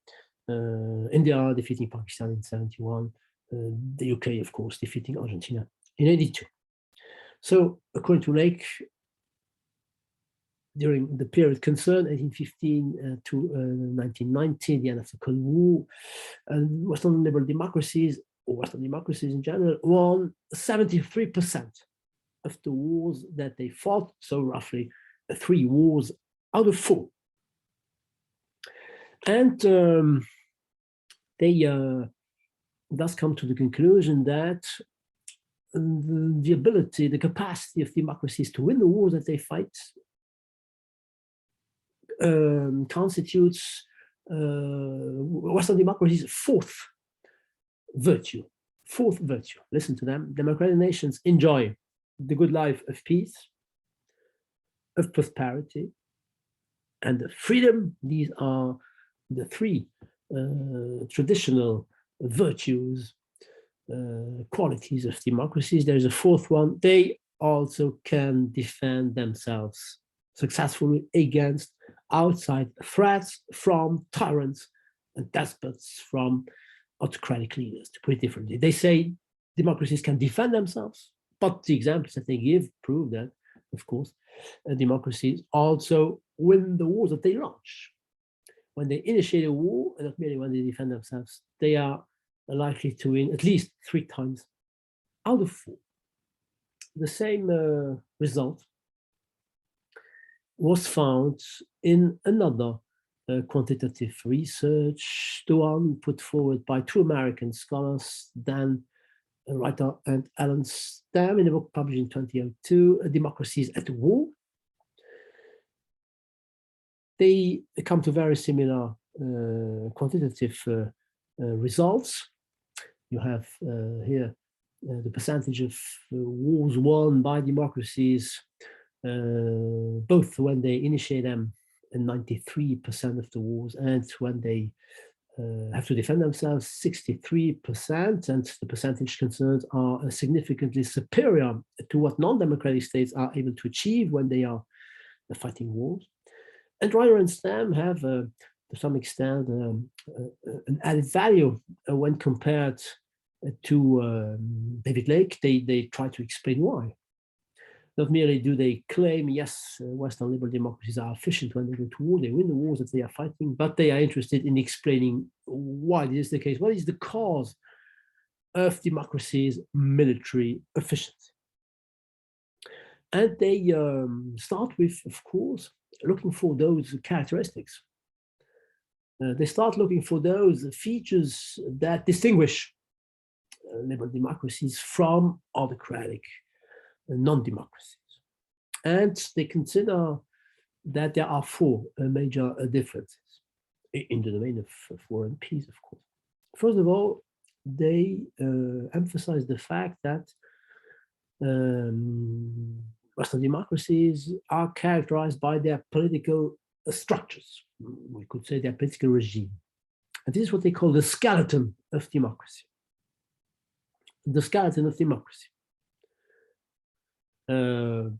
India defeating Pakistan in 71, the UK, of course, defeating Argentina in 82. So, according to Leake, during the period concerned, 1815 to 1990, the end of the Cold War, Western liberal democracies, or Western democracies in general, won 73% of the wars that they fought, so roughly 3 wars out of 4. And they thus come to the conclusion that the ability, the capacity of democracies to win the wars that they fight constitutes Western democracies' fourth virtue. Listen to them. Democratic nations enjoy the good life of peace, of prosperity, and of freedom. These are the 3 traditional virtues, qualities of democracies. There's a 4th one. They also can defend themselves successfully against outside threats from tyrants and despots, from autocratic leaders, to put it differently. They say democracies can defend themselves, but the examples that they give prove that, of course, democracies also win the wars that they launch. When they initiate a war, and not merely when they defend themselves, they are likely to win at least 3 times out of 4. The same result was found in another quantitative research, the one put forward by 2 American scholars, Dan Wright and Alan Stam, in a book published in 2002, Democracies at War. They come to very similar quantitative results. You have here the percentage of wars won by democracies, both when they initiate them, and 93% of the wars, and when they have to defend themselves, 63%, and the percentage concerns are significantly superior to what non-democratic states are able to achieve when they are fighting wars. And Ryder and Stam have, to some extent, an added value when compared to David Leake. They try to explain why. Not merely do they claim, yes, Western liberal democracies are efficient when they go to war, they win the wars that they are fighting, but they are interested in explaining why this is the case. What is the cause of democracy's military efficiency? And they start with, of course, looking for those characteristics. They start looking for those features that distinguish liberal democracies from autocratic non-democracies. And they consider that there are 4 major differences in the domain of war and peace, of course. First of all, they emphasize the fact that Western democracies are characterized by their political structures. We could say their political regime. And this is what they call the skeleton of democracy. The skeleton of democracy.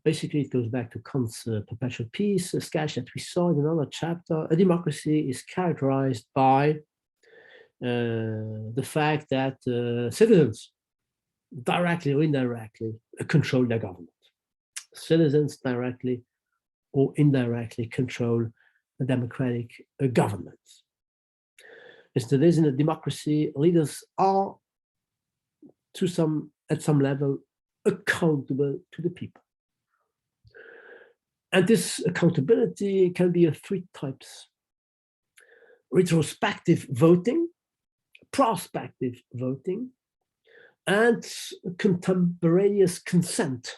Basically, it goes back to Kant's perpetual peace sketch that we saw in another chapter. A democracy is characterized by the fact that citizens, directly or indirectly, control their government. Citizens directly or indirectly control the democratic governments. Instead, in a democracy, leaders are, at some level, accountable to the people. And this accountability can be of 3 types: retrospective voting, prospective voting, and contemporaneous consent.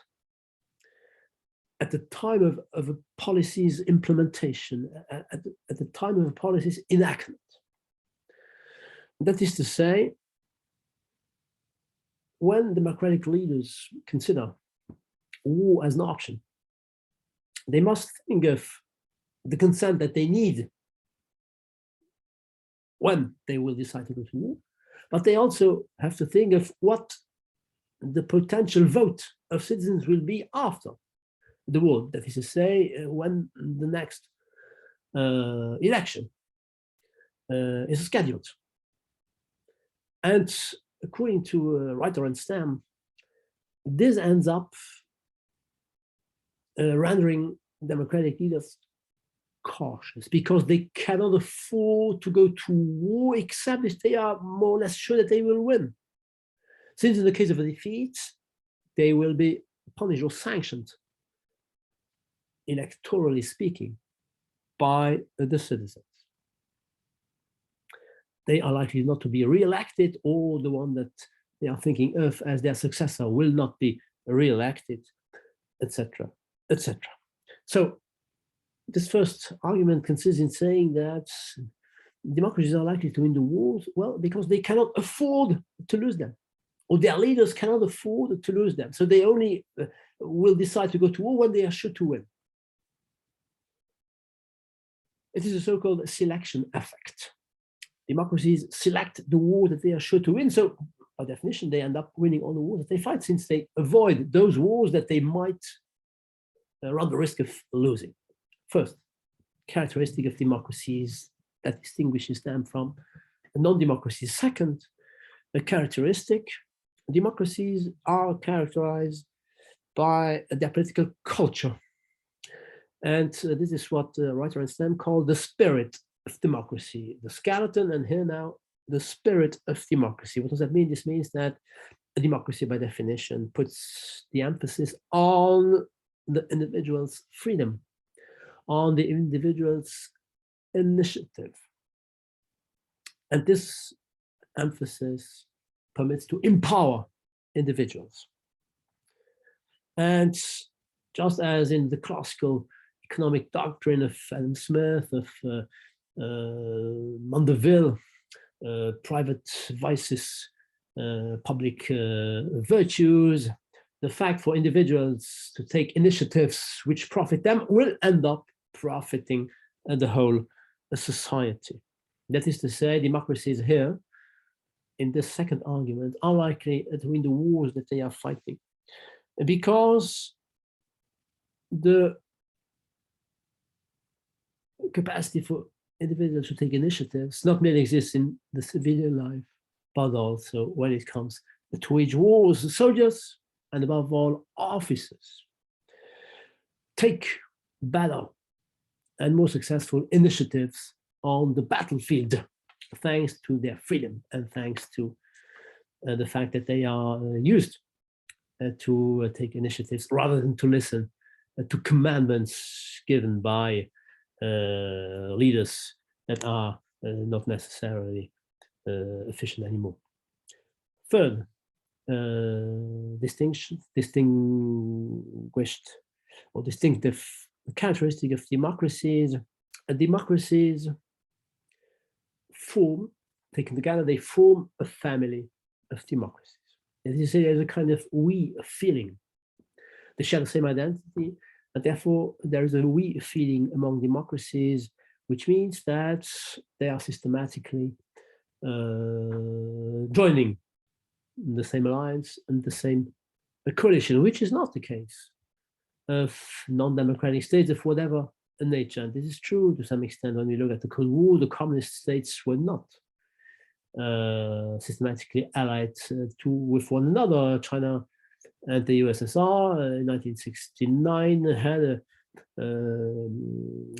at the time of a policy's implementation, at the time of a policy's enactment. That is to say, when democratic leaders consider war as an option, they must think of the consent that they need when they will decide to go to war, but they also have to think of what the potential vote of citizens will be after the war. That is to say, when the next election is scheduled. And according to Wright and Stam, this ends up rendering democratic leaders cautious because they cannot afford to go to war except if they are more or less sure that they will win. Since in the case of a defeat, they will be punished or sanctioned, electorally speaking, by the citizens. They are likely not to be re-elected, or the one that they are thinking of as their successor will not be re-elected, etc., etc. So this first argument consists in saying that democracies are likely to win the wars, well, because they cannot afford to lose them, or their leaders cannot afford to lose them. So they only will decide to go to war when they are sure to win. It is a so-called selection effect. Democracies select the war that they are sure to win. So by definition, they end up winning all the wars that they fight, since they avoid those wars that they might run the risk of losing. First, characteristic of democracies that distinguishes them from non-democracies. Second, a characteristic, democracies are characterized by their political culture. And this is what Wright and Stam call the spirit of democracy, the skeleton, and here now, the spirit of democracy. What does that mean? This means that a democracy, by definition, puts the emphasis on the individual's freedom, on the individual's initiative. And this emphasis permits to empower individuals. And just as in the classical economic doctrine of Adam Smith, of Mandeville, private vices, public virtues, the fact for individuals to take initiatives which profit them will end up profiting the whole society. That is to say, democracies here, in this second argument, are likely to win the wars that they are fighting, because the capacity for individuals to take initiatives not merely exists in the civilian life, but also when it comes to wage wars. Soldiers, and above all, officers, take better and more successful initiatives on the battlefield, thanks to their freedom and thanks to the fact that they are used to take initiatives rather than to listen to commandments given by leaders that are not necessarily efficient anymore. Third, distinguished or distinctive characteristic of democracies. Democracies form, taken together, they form a family of democracies. As you say, there's a kind of we feeling. They share the same identity, and therefore there is a we feeling among democracies, which means that they are systematically joining the same alliance and the same coalition, which is not the case of non-democratic states of whatever nature. And this is true to some extent when we look at the Cold War. The communist states were not systematically allied with one another. China and the USSR in 1969 had a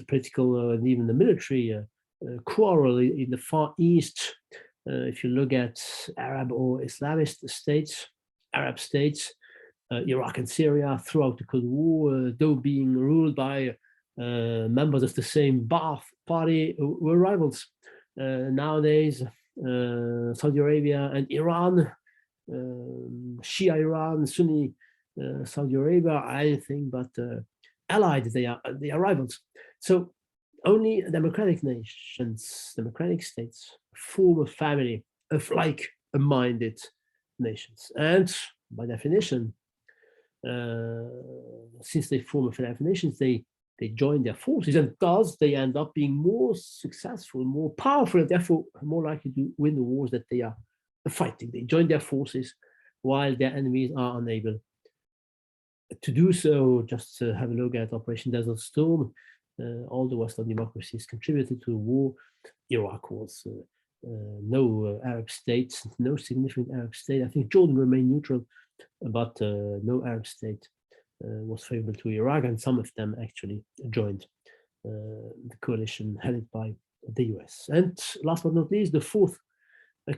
political and even the military quarrel in the Far East. If you look at Arab or Islamist states, Arab states, Iraq and Syria throughout the Cold War, though being ruled by members of the same Ba'ath party, were rivals. Nowadays, Saudi Arabia and Iran, Shia Iran, Sunni Saudi Arabia, are anything but allied, they are rivals. So only democratic nations, democratic states, form a family of like-minded nations. And by definition, since they form a family of nations, they join their forces, and thus they end up being more successful, more powerful, and therefore more likely to win the wars that they are fighting. They join their forces while their enemies are unable to do so. Just have a look at Operation Desert Storm. All the Western democracies contributed to the war. Iraq was no Arab states, no significant Arab state. I think Jordan remained neutral, but no Arab state was favorable to Iraq, and some of them actually joined the coalition headed by the US. And last but not least, the fourth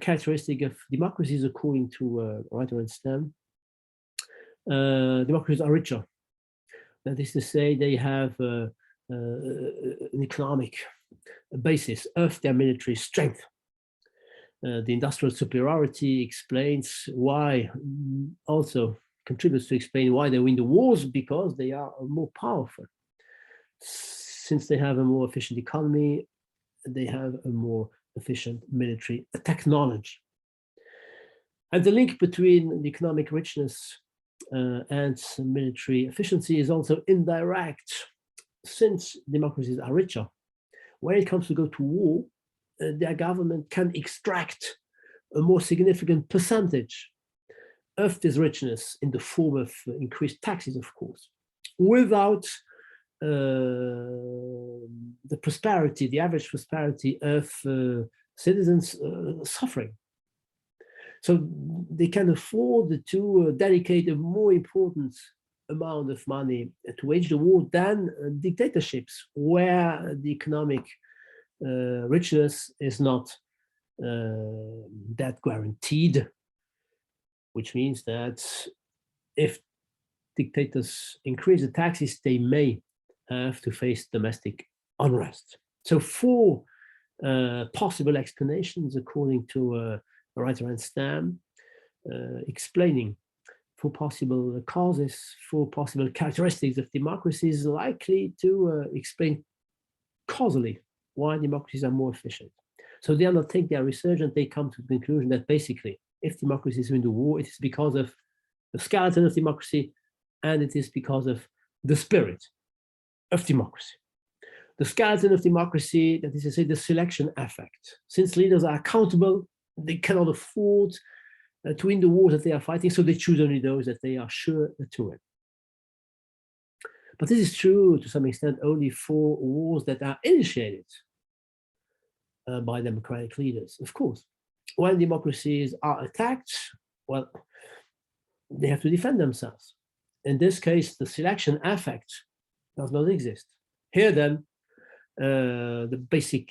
characteristic of democracies, according to Wright and Stam, democracies are richer. That is to say, they have an economic basis of their military strength. The industrial superiority explains why, also contributes to explain why they win the wars, because they are more powerful. Since they have a more efficient economy, they have a more efficient military technology. And the link between the economic richness and military efficiency is also indirect. Since democracies are richer, when it comes to go to war, their government can extract a more significant percentage of this richness in the form of increased taxes, of course, without the prosperity, the average prosperity of citizens suffering. So they can afford to dedicate a more important amount of money to wage the war than dictatorships, where the economic richness is not that guaranteed, which means that if dictators increase the taxes, they may have to face domestic unrest. So four possible explanations, according to Wright and Stam, explaining four possible causes, four possible characteristics of democracies, likely to explain causally why democracies are more efficient. So they undertake their research and they come to the conclusion that basically, if democracies win the war, it is because of the skeleton of democracy, and it is because of the spirit of democracy. The skeleton of democracy, that is to say, the selection effect. Since leaders are accountable, they cannot afford to win the wars that they are fighting, so they choose only those that they are sure to win. But this is true to some extent only for wars that are initiated by democratic leaders. Of course, when democracies are attacked, well, they have to defend themselves. In this case, the selection effect does not exist. Here then, the basic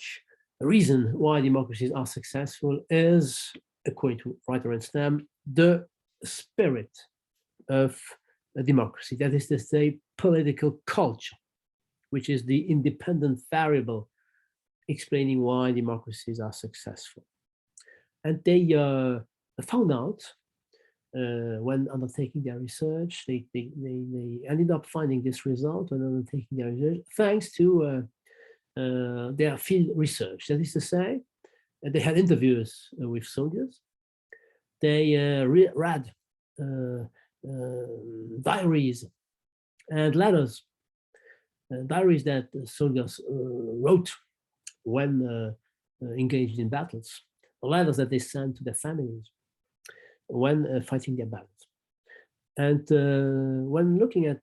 reason why democracies are successful is, according to Wright and Stam, the spirit of a democracy. That is to say, political culture, which is the independent variable explaining why democracies are successful. And they found out when undertaking their research, they ended up finding this result when undertaking their research, thanks to their field research. That is to say, they had interviews with soldiers. They read diaries and letters, diaries that soldiers wrote when engaged in battles, letters that they sent to their families when fighting their battles. And when looking at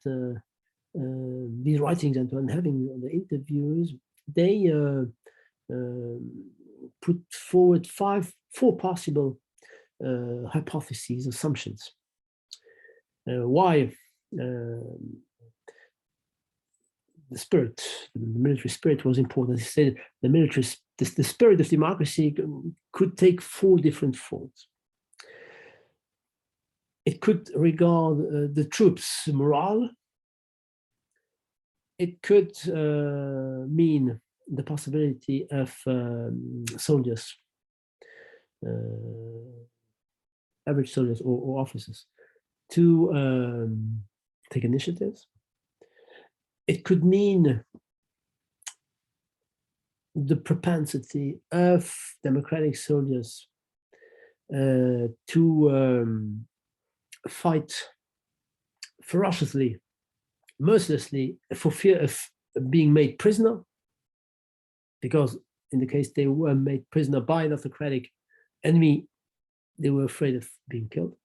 these writings and when having the interviews, they put forward four possible hypotheses, assumptions. Why the spirit, the military spirit was important. They said the spirit of democracy could take four different forms. It could regard the troops' morale. It could mean the possibility of soldiers, average soldiers or officers, to take initiatives. it could mean the propensity of democratic soldiers to fight ferociously, mercilessly, for fear of being made prisoner, because in the case they were made prisoner by an autocratic enemy, they were afraid of being killed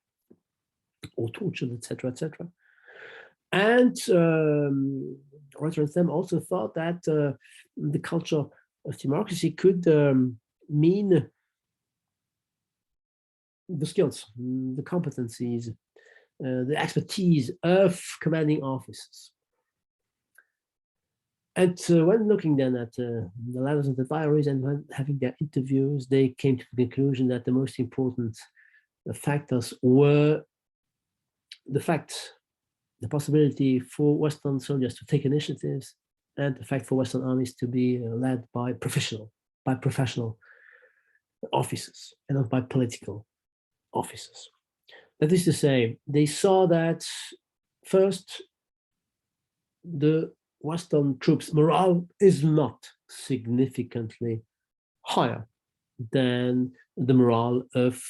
or tortured, etc., etc. And Wright and Stam also thought that the culture of democracy could mean the skills, the competencies, the expertise of commanding officers. And when looking then at the letters and the diaries and when having their interviews, they came to the conclusion that the most important factors were the possibility for Western soldiers to take initiatives, and the fact for Western armies to be led by professional officers and not by political officers. That is to say, they saw that first, the Western troops' morale is not significantly higher than the morale of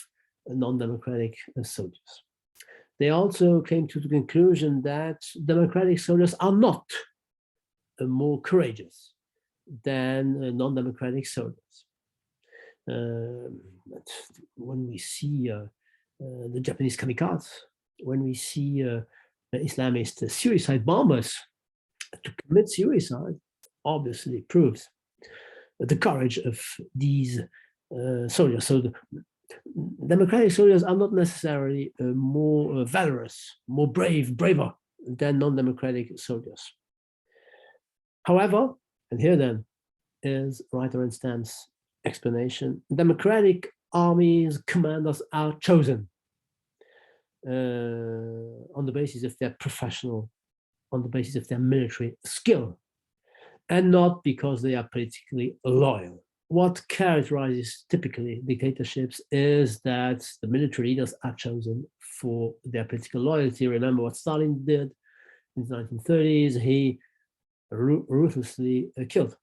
non-democratic soldiers. They also came to the conclusion that democratic soldiers are not more courageous than non-democratic soldiers. When we see the Japanese kamikazes, when we see Islamist suicide bombers, to commit suicide obviously proves the courage of these soldiers. So the democratic soldiers are not necessarily more valorous, more braver than non-democratic soldiers. However, and here then is Wright and Stam's explanation, democratic armies commanders are chosen on the basis of their on the basis of their military skill, and not because they are politically loyal. What characterizes typically dictatorships is that the military leaders are chosen for their political loyalty. Remember what Stalin did in the 1930s. He ruthlessly killed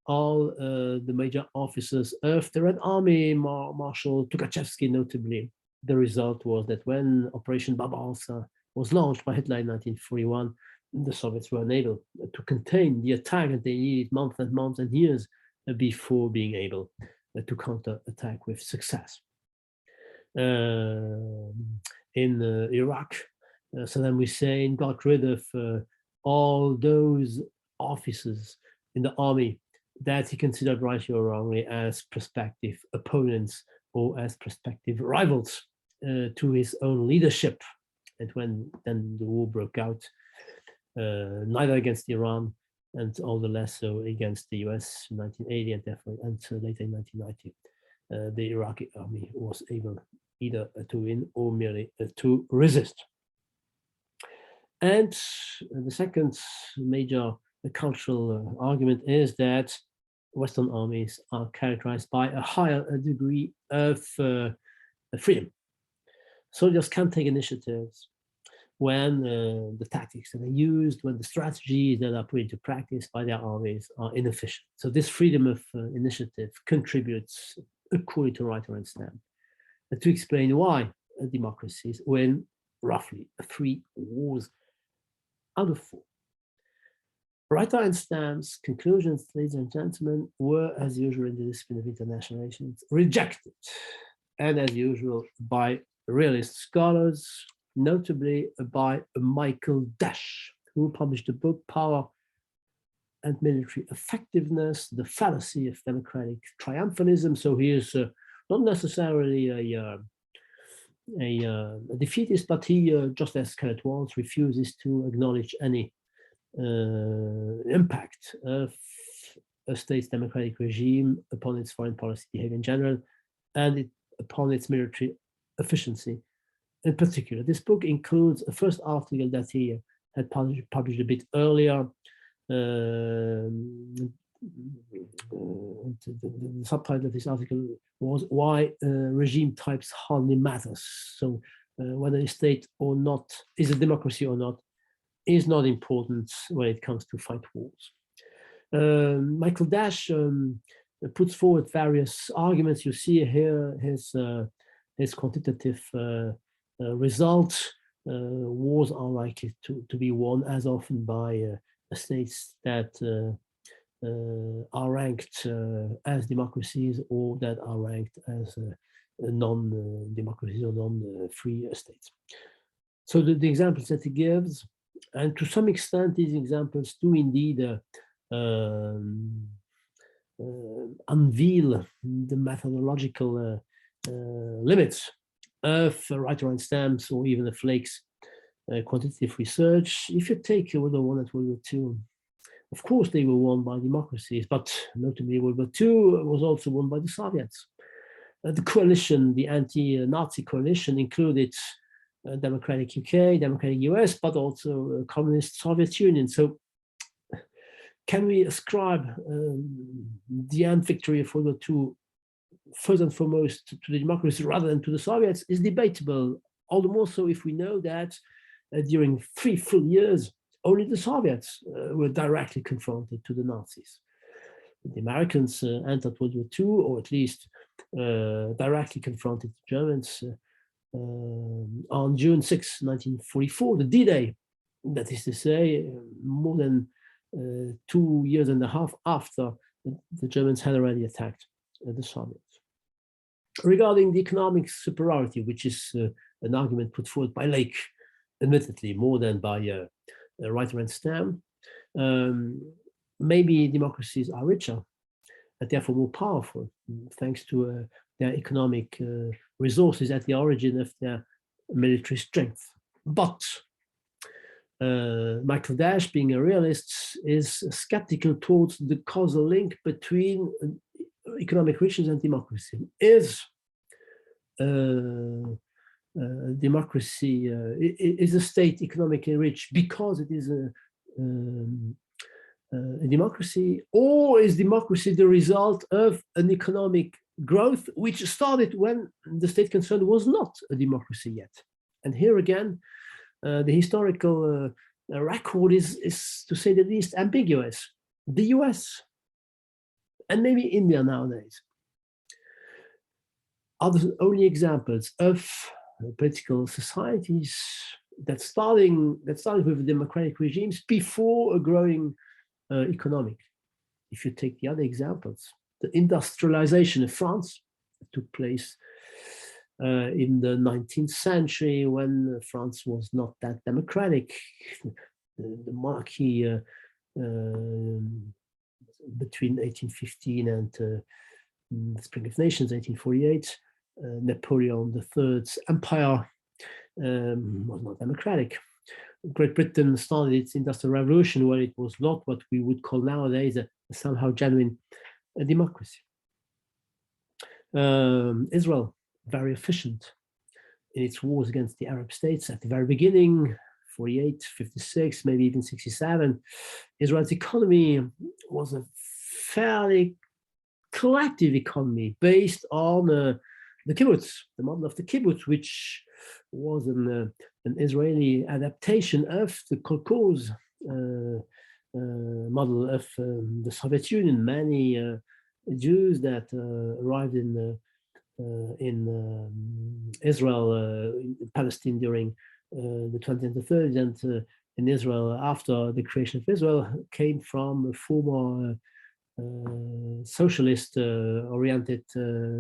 all the major officers of the Red Army, Marshal Tukhachevsky notably. The result was that when Operation Barbarossa was launched by Hitler in 1941, the Soviets were unable to contain the attack, and they needed months and months and years before being able to counter-attack with success. In Iraq, Saddam Hussein got rid of all those officers in the army that he considered rightly or wrongly as prospective opponents or as prospective rivals to his own leadership. And when then the war broke out, neither against Iran and all the less so against the US in 1980 and definitely until later in 1990, the Iraqi army was able either to win or merely to resist. And the second major cultural argument is that Western armies are characterized by a higher degree of freedom. Soldiers can take initiatives when the tactics that are used, when the strategies that are put into practice by their armies are inefficient. So this freedom of initiative contributes, according to Wright and Stam, to explain why democracies win roughly 3 wars out of 4. Wright and Stam's conclusions, ladies and gentlemen, were, as usual in the discipline of international relations, rejected, and as usual by realist scholars, notably by Michael Dash, who published the book Power and Military Effectiveness, the Fallacy of Democratic Triumphalism. So he is not necessarily a defeatist, but he, just as Cantwell, refuses to acknowledge any impact of a state's democratic regime upon its foreign policy behavior in general, and upon its military efficiency in particular. This book includes a first article that he had published a bit earlier. The subtitle of this article was "Why Regime Types Hardly Matters." So whether a state or not is a democracy or not is not important when it comes to fight wars. Michael Dash puts forward various arguments. You see here his quantitative results. Wars are likely to be won as often by states that are ranked as democracies, or that are ranked as non-democracies or non-free states. So the examples that he gives, and to some extent these examples do indeed unveil the methodological limits of Wright and Stam's, or even of Lake's quantitative research. If you take World War I and World War II, of course they were won by democracies, but notably World War II was also won by the Soviets. The coalition, the anti-Nazi coalition, included democratic UK, democratic US, but also communist Soviet Union. So can we ascribe the end victory of World War II first and foremost to the democracy rather than to the Soviets is debatable, all the more so if we know that during 3 full years, only the Soviets were directly confronted to the Nazis. The Americans entered World War II, or at least directly confronted the Germans on June 6, 1944, the D-Day. That is to say, more than 2.5 years after the Germans had already attacked the Soviets. Regarding the economic superiority, which is an argument put forward by Leake, admittedly more than by Wright and Stam, maybe democracies are richer and therefore more powerful, thanks to their economic resources at the origin of their military strength. But Michael Dash, being a realist, is skeptical towards the causal link between economic richness and democracy. Is democracy is a state economically rich because it is a democracy, or is democracy the result of an economic growth which started when the state concerned was not a democracy yet? And here again, the historical record is, to say the least, ambiguous. The US and maybe India nowadays are the only examples of political societies that started with democratic regimes before a growing economic. If you take the other examples, the industrialization of France took place in the 19th century, when France was not that democratic. The monarchy between 1815 and the Spring of Nations, 1848, Napoleon III's empire was not democratic. Great Britain started its industrial revolution when it was not what we would call nowadays a somehow genuine democracy. Israel, very efficient in its wars against the Arab states at the very beginning, 48, 56, maybe even 67. Israel's economy was a fairly collective economy based on the kibbutz, the model of the kibbutz, which was an Israeli adaptation of the kolkhoz model of the Soviet Union. Many Jews that arrived in Israel, in Palestine during the 20th and the 30s, and in Israel after the creation of Israel, came from former socialist-oriented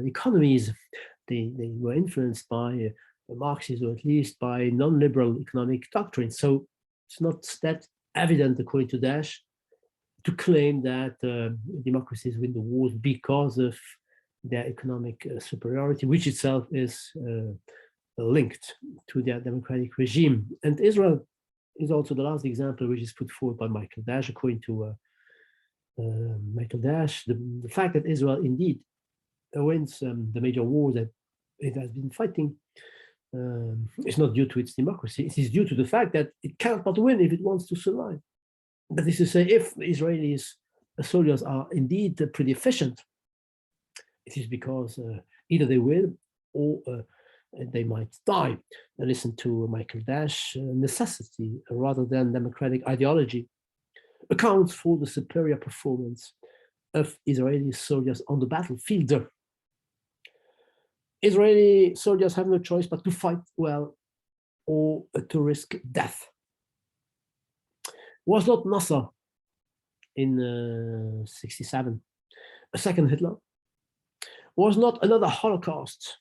economies. They were influenced by Marxism, or at least by non-liberal economic doctrine. So it's not that evident, according to Dash, to claim that democracies win the wars because of their economic superiority, which itself is linked to their democratic regime. And Israel is also the last example which is put forward by Michael Dash. According to Michael Dash, the fact that Israel indeed wins the major wars that it has been fighting is not due to its democracy. It is due to the fact that it cannot win if it wants to survive. That is to say, if Israeli soldiers are indeed pretty efficient, it is because either they win or they might die. Listen to Michael Dash. Necessity rather than democratic ideology accounts for the superior performance of Israeli soldiers on the battlefield. Israeli soldiers have no choice but to fight well or to risk death. Was not Nasser in 67 a second Hitler? Was not another Holocaust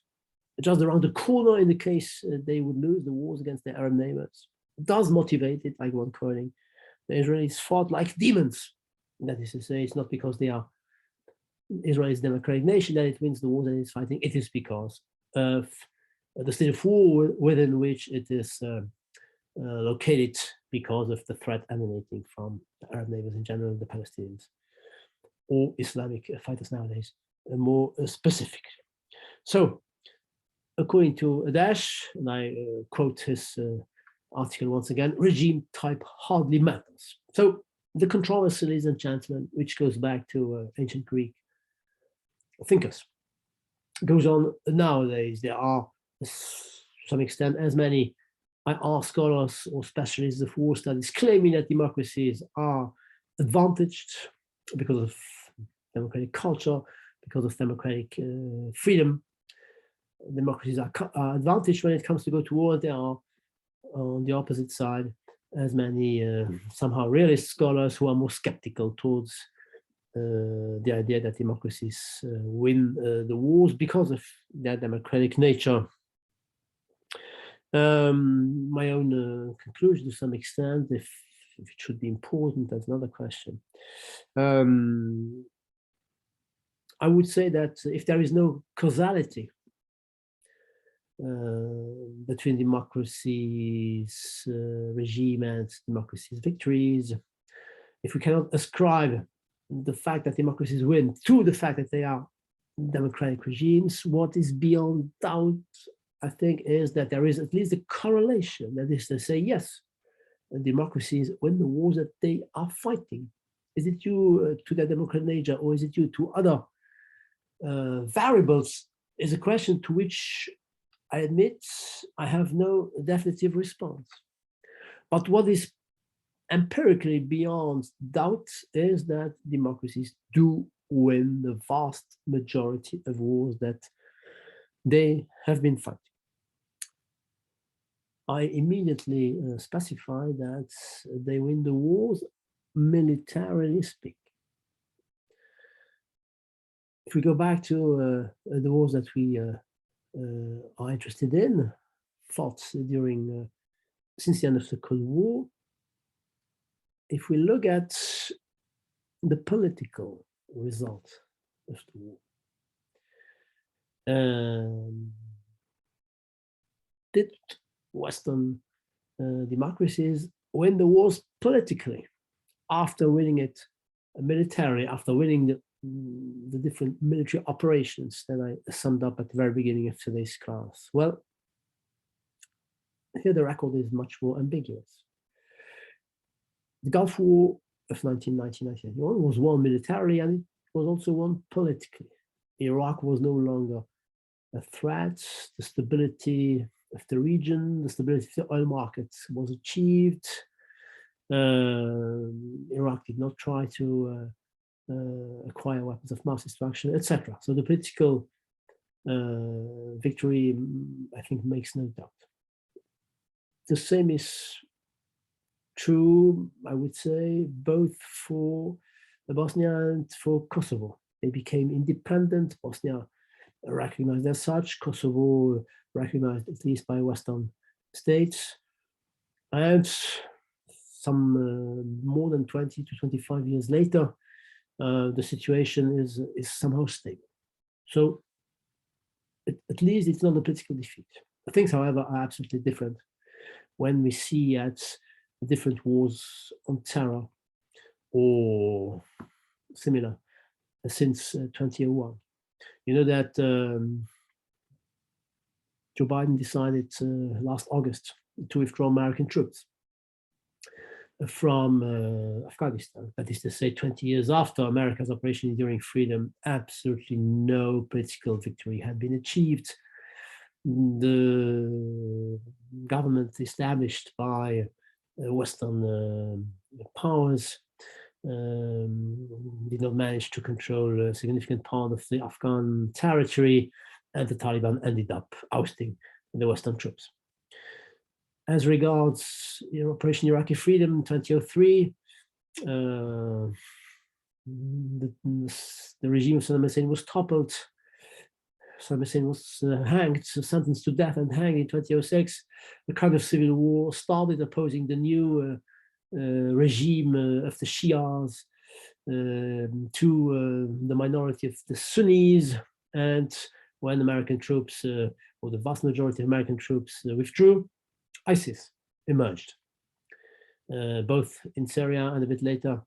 just around the corner in the case they would lose the wars against their Arab neighbors? Does motivate it, like one quoting, the Israelis fought like demons. That is to say, it's not because they are Israel's democratic nation that it wins the war that it's fighting. It is because of the state of war within which it is located, because of the threat emanating from the Arab neighbors in general, the Palestinians, or Islamic fighters nowadays, more specific. So, according to Dash, and I quote his article once again, regime type hardly matters. So, the controversy, ladies and gentlemen, which goes back to ancient Greek thinkers, goes on nowadays. There are, to some extent, as many IR scholars or specialists of war studies claiming that democracies are advantaged because of democratic culture, because of democratic freedom. Democracies are advantaged when it comes to go to war. There are, on the opposite side, as many somehow realist scholars who are more skeptical towards the idea that democracies win the wars because of their democratic nature. My own conclusion, to some extent, if it should be important, that's another question. I would say that if there is no causality between democracy's regime and democracy's victories, if we cannot ascribe the fact that democracies win to the fact that they are democratic regimes, what is beyond doubt, I think, is that there is at least a correlation. That is to say, yes, democracies win the wars that they are fighting. Is it due to their democratic nature, or is it due to other variables? Is a question to which I admit I have no definitive response. But what is empirically beyond doubt is that democracies do win the vast majority of wars that they have been fighting. I immediately specify that they win the wars militarily speaking. If we go back to the wars that we are interested in, fought during since the end of the Cold War, if we look at the political result of the war, did Western democracies win the wars politically after winning it militarily, after winning the different military operations that I summed up at the very beginning of today's class? Well, here the record is much more ambiguous. The Gulf War of 1990-1991 was won militarily, and it was also won politically. Iraq was no longer a threat. The stability of the region, the stability of the oil markets was achieved. Iraq did not try to acquire weapons of mass destruction, etc. So the political victory, I think, makes no doubt. The same is true, I would say, both for Bosnia and for Kosovo. They became independent. Bosnia recognized as such, Kosovo recognized at least by Western states. And some more than 20 to 25 years later, the situation is somehow stable. So at least it's not a political defeat. Things, however, are absolutely different when we see at the different wars on terror or similar since 2001. You know that Joe Biden decided last August to withdraw American troops from Afghanistan. That is to say, 20 years after America's Operation Enduring Freedom, absolutely no political victory had been achieved. the government established by Western powers did not manage to control a significant part of the Afghan territory, and the Taliban ended up ousting the Western troops. As regards Operation Iraqi Freedom in 2003, the regime of Saddam Hussein was toppled. Saddam Hussein was hanged, sentenced to death and hanged in 2006. The kind of civil war started, opposing the new regime of the Shias to the minority of the Sunnis. And when American troops, or the vast majority of American troops, withdrew, ISIS emerged, both in Syria and a bit later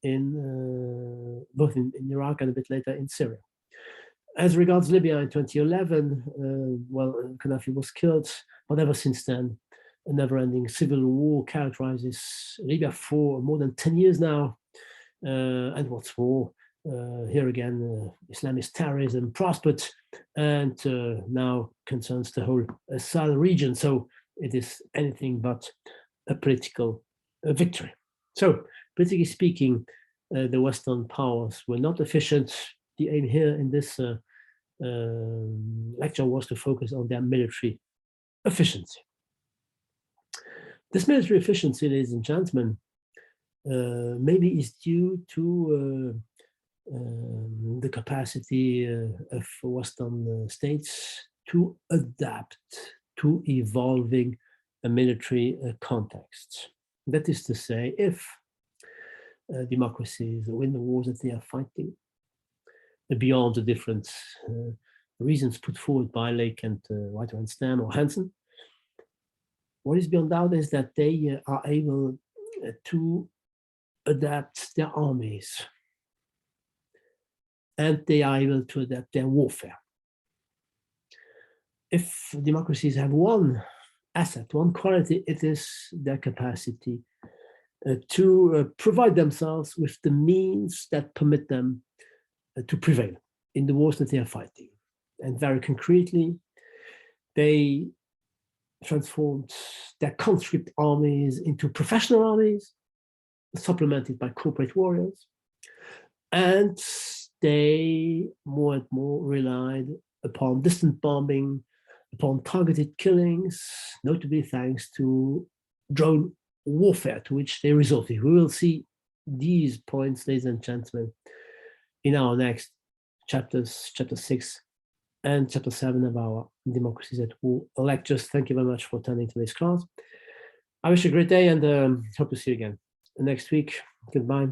both in Iraq and a bit later in Syria. As regards Libya in 2011, Gaddafi was killed, but ever since then, a never-ending civil war characterizes Libya for more than 10 years now. And what's more, here again, Islamist terrorism prospered and now concerns the whole Sahel region. So it is anything but a political victory. So, politically speaking, the Western powers were not efficient. The aim here in this lecture was to focus on their military efficiency. This military efficiency, ladies and gentlemen, maybe is due to the capacity of Western states to adapt to evolving military contexts. That is to say, if democracies win the wars that they are fighting, beyond the different reasons put forward by Leake and Wright and Stam or Hanson, what is beyond doubt is that they are able to adapt their armies, and they are able to adapt their warfare. If democracies have one asset, one quality, it is their capacity to provide themselves with the means that permit them to prevail in the wars that they are fighting. And very concretely, they transformed their conscript armies into professional armies, supplemented by corporate warriors. And they more and more relied upon distant bombing, upon targeted killings, notably thanks to drone warfare, to which they resorted. We will see these points, ladies and gentlemen, in our next chapters, chapter 6 and chapter 7 of our Democracies at War lectures. Thank you very much for attending today's class. I wish you a great day and hope to see you again next week. Goodbye.